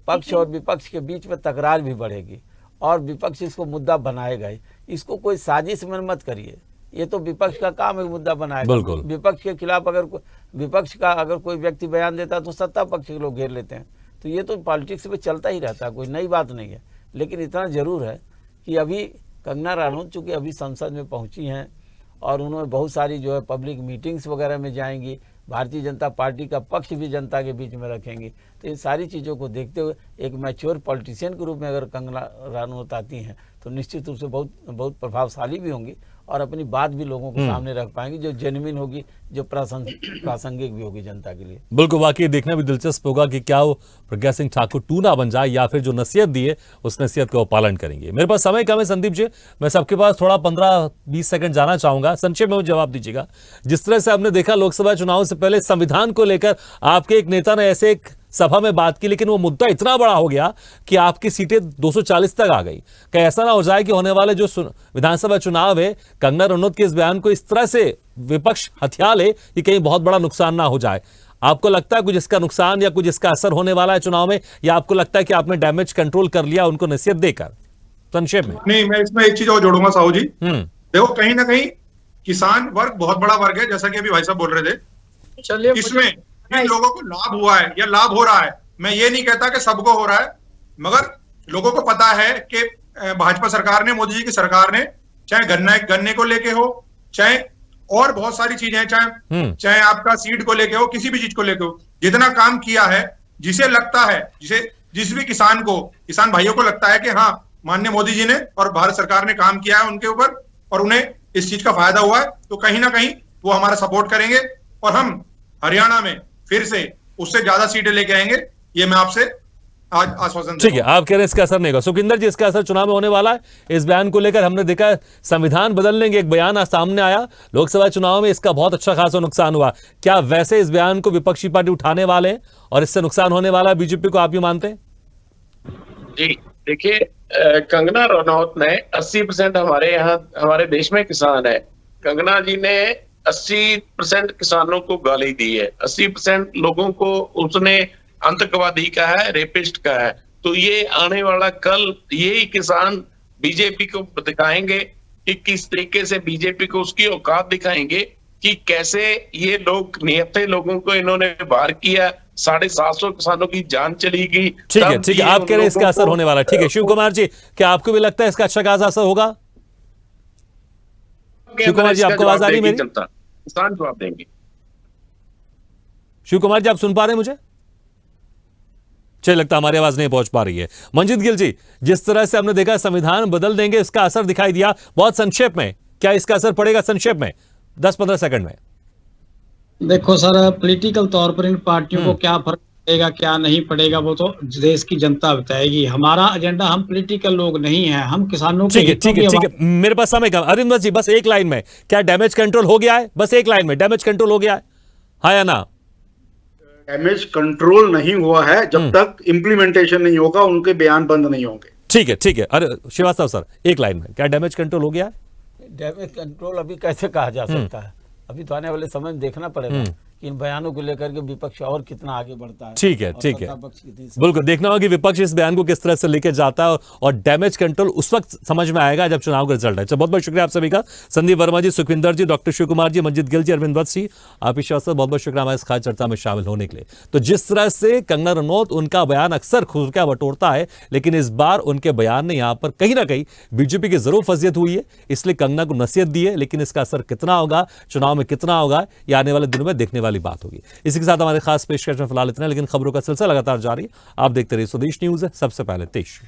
पक्ष और विपक्ष के बीच में तकरार भी बढ़ेगी और विपक्ष इसको मुद्दा बनाएगा ही। इसको कोई साजिश में मत करिए, ये तो विपक्ष का काम है मुद्दा बनाएगा। विपक्ष के खिलाफ अगर विपक्ष का अगर कोई व्यक्ति बयान देता है तो सत्ता पक्ष के लोग घेर लेते हैं। तो ये तो पॉलिटिक्स में चलता ही रहता है, कोई नई बात नहीं है। लेकिन इतना जरूर है कि अभी कंगना रनौत चूँकि अभी संसद में पहुंची हैं और उन्होंने बहुत सारी जो है पब्लिक मीटिंग्स वगैरह में जाएंगी, भारतीय जनता पार्टी का पक्ष भी जनता के बीच में रखेंगी। तो इन सारी चीज़ों को देखते हुए एक मैच्योर पॉलिटिशियन के रूप में अगर कंगना रनौत आती हैं तो निश्चित रूप से बहुत प्रभावशाली भी होंगी और अपनी बात भी लोगों के सामने रख पाएंगी, जो जेन्युइन होगी, जो प्रासंगिक भी होगी जनता के लिए। बिल्कुल, वाकई देखना भी दिलचस्प होगा कि क्या वो प्रज्ञा सिंह ठाकुर 2 ना बन जाए या फिर जो नसीहत दी है उस नसीहत का वो पालन करेंगे। मेरे पास समय कम है संदीप जी, मैं सबके पास थोड़ा 15-20 सेकंड जाना चाहूंगा, संक्षेप में जवाब दीजिएगा। जिस तरह से आपने देखा लोकसभा चुनाव से पहले संविधान को लेकर आपके एक नेता ने ऐसे एक सभा में बात की, लेकिन वो मुद्दा इतना बड़ा हो गया कि आपकी सीटें 240 तक आ गई। कहीं ऐसा ना हो जाए कि होने वाले जो विधानसभा चुनाव है कंगना रनौत के इस बयान को इस तरह से विपक्ष हथिया ले कि कहीं बहुत बड़ा नुकसान ना हो जाए। आपको लगता है कुछ इसका नुकसान या कुछ इसका असर होने वाला है चुनाव में, या आपको लगता है कि आपने डैमेज कंट्रोल कर लिया उनको नसीहत देकर? संक्षेप में। नहीं, मैं इसमें एक चीज और जोड़ूंगा साहू जी। देखो, कहीं ना कहीं किसान वर्ग बहुत बड़ा वर्ग है, जैसा कि अभी भाई साहब बोल रहे थे। चलिए, इसमें जिन लोगों को लाभ हुआ है या लाभ हो रहा है, मैं ये नहीं कहता कि सबको हो रहा है, मगर लोगों को पता है कि भाजपा सरकार ने, मोदी जी की सरकार ने, चाहे गन्ने को लेके हो, चाहे और बहुत सारी चीजें, चाहे आपका सीड को लेके हो, किसी भी चीज को लेके हो, जितना काम किया है, जिसे लगता है, जिस भी किसान भाइयों को लगता है कि हाँ माननीय मोदी जी ने और भारत सरकार ने काम किया है उनके ऊपर और उन्हें इस चीज का फायदा हुआ है, तो कहीं ना कहीं वो हमारा सपोर्ट करेंगे और हम हरियाणा में फिर से उससे ज्यादा सीटें लेके आएंगे। ये मैं आपसे आज आश्वासन। ठीक है, आप कह रहे हैं इसका असर नहीं होगा। सुखिंदर जी, इसका असर चुनाव में होने वाला है? इस बयान को लेकर हमने देखा संविधान बदलने के एक बयान आज सामने आया, लोकसभा चुनाव में इसका बहुत अच्छा खासा नुकसान हुआ। क्या वैसे इस बयान को विपक्षी पार्टी उठाने वाले हैं और इससे नुकसान होने वाला है बीजेपी को, आप ये मानते हैं? जी देखिए, कंगना रनौत ने 80% हमारे देश में किसान है। कंगना जी ने 80% किसानों को गाली दी है, 80% लोगों को उसने आतंकवादी का है, रेपिस्ट का है। तो ये आने वाला कल यही किसान बीजेपी को दिखाएंगे कि किस तरीके से बीजेपी को उसकी औकात दिखाएंगे कि कैसे ये लोग निहत्थे लोगों को इन्होंने बाहर किया। 750 किसानों की जान चली गई। ठीक है, आप कह रहे हैं इसका असर होने वाला है। ठीक है, शिव कुमार जी, क्या आपको भी लगता है इसका अच्छा खासा असर होगा? शिव कुमार जी, आपको आवाज आ रही है मेरी? किसान जवाब देंगे। शिव कुमार जी, आप सुन पा रहे हैं मुझे? चलिए, लगता है हमारी आवाज नहीं पहुंच पा रही है। मंजीत गिल जी, जिस तरह से हमने देखा संविधान बदल देंगे, इसका असर दिखाई दिया, बहुत संक्षेप में क्या इसका असर पड़ेगा? संक्षेप में 10-15 सेकंड में। देखो सर, पॉलिटिकल तौर पर इन पार्टियों को क्या फर्क पड़ेगा क्या नहीं पड़ेगा वो तो देश की जनता बताएगी। हमारा एजेंडा, हम पॉलिटिकल लोग नहीं हैं, हम किसानों के ठीक है, मेरे पास समय कम। अरिंदर जी, बस एक लाइन में, क्या डैमेज कंट्रोल हो गया है? बस एक लाइन में, डैमेज कंट्रोल हो गया है, हाँ या ना? डैमेज कंट्रोल नहीं हुआ है जब तक इंप्लीमेंटेशन नहीं होगा, उनके बयान बंद नहीं होंगे। ठीक है। अरे श्रीवास्तव सर, एक लाइन में, क्या डैमेज कंट्रोल हो गया है? डैमेज कंट्रोल अभी कैसे कहा जा सकता है? अभी तो आने वाले समय में देखना पड़ेगा कि इन बयानों को लेकर के विपक्ष और कितना आगे बढ़ता है। ठीक है, और ठीक है, सत्ता पक्ष कितनी बिल्कुल देखना होगा कि विपक्ष इस बयान को किस तरह से लेके जाता है और डैमेज कंट्रोल उस वक्त समझ में आएगा जब चुनाव का रिजल्ट है। तो बहुत बहुत शुक्रिया आप सभी का, संदीप वर्मा जी, सुखविंदर जी, डॉक्टर शिव कुमार जी, मंजित गिल जी, अरविंद वत्स जी, आप श्रीवास्तव, बहुत बहुत शुक्रिया हमारे इस खास चर्चा में शामिल होने के लिए। तो जिस तरह से कंगना रनौत, उनका बयान अक्सर खुरका बटोरता है, लेकिन इस बार उनके बयान ने यहां पर कहीं ना कहीं बीजेपी की जरूर फजीयत हुई है, इसलिए कंगना को नसीहत दी है, लेकिन इसका असर कितना होगा, चुनाव में कितना होगा, ये आने वाले दिनों में देखने वाली बात होगी। इसी के साथ हमारे खास पेशकश में फिलहाल इतना, लेकिन खबरों का सिलसिला लगातार जारी है। आप देखते रहिए स्वदेश न्यूज, सबसे पहले देश।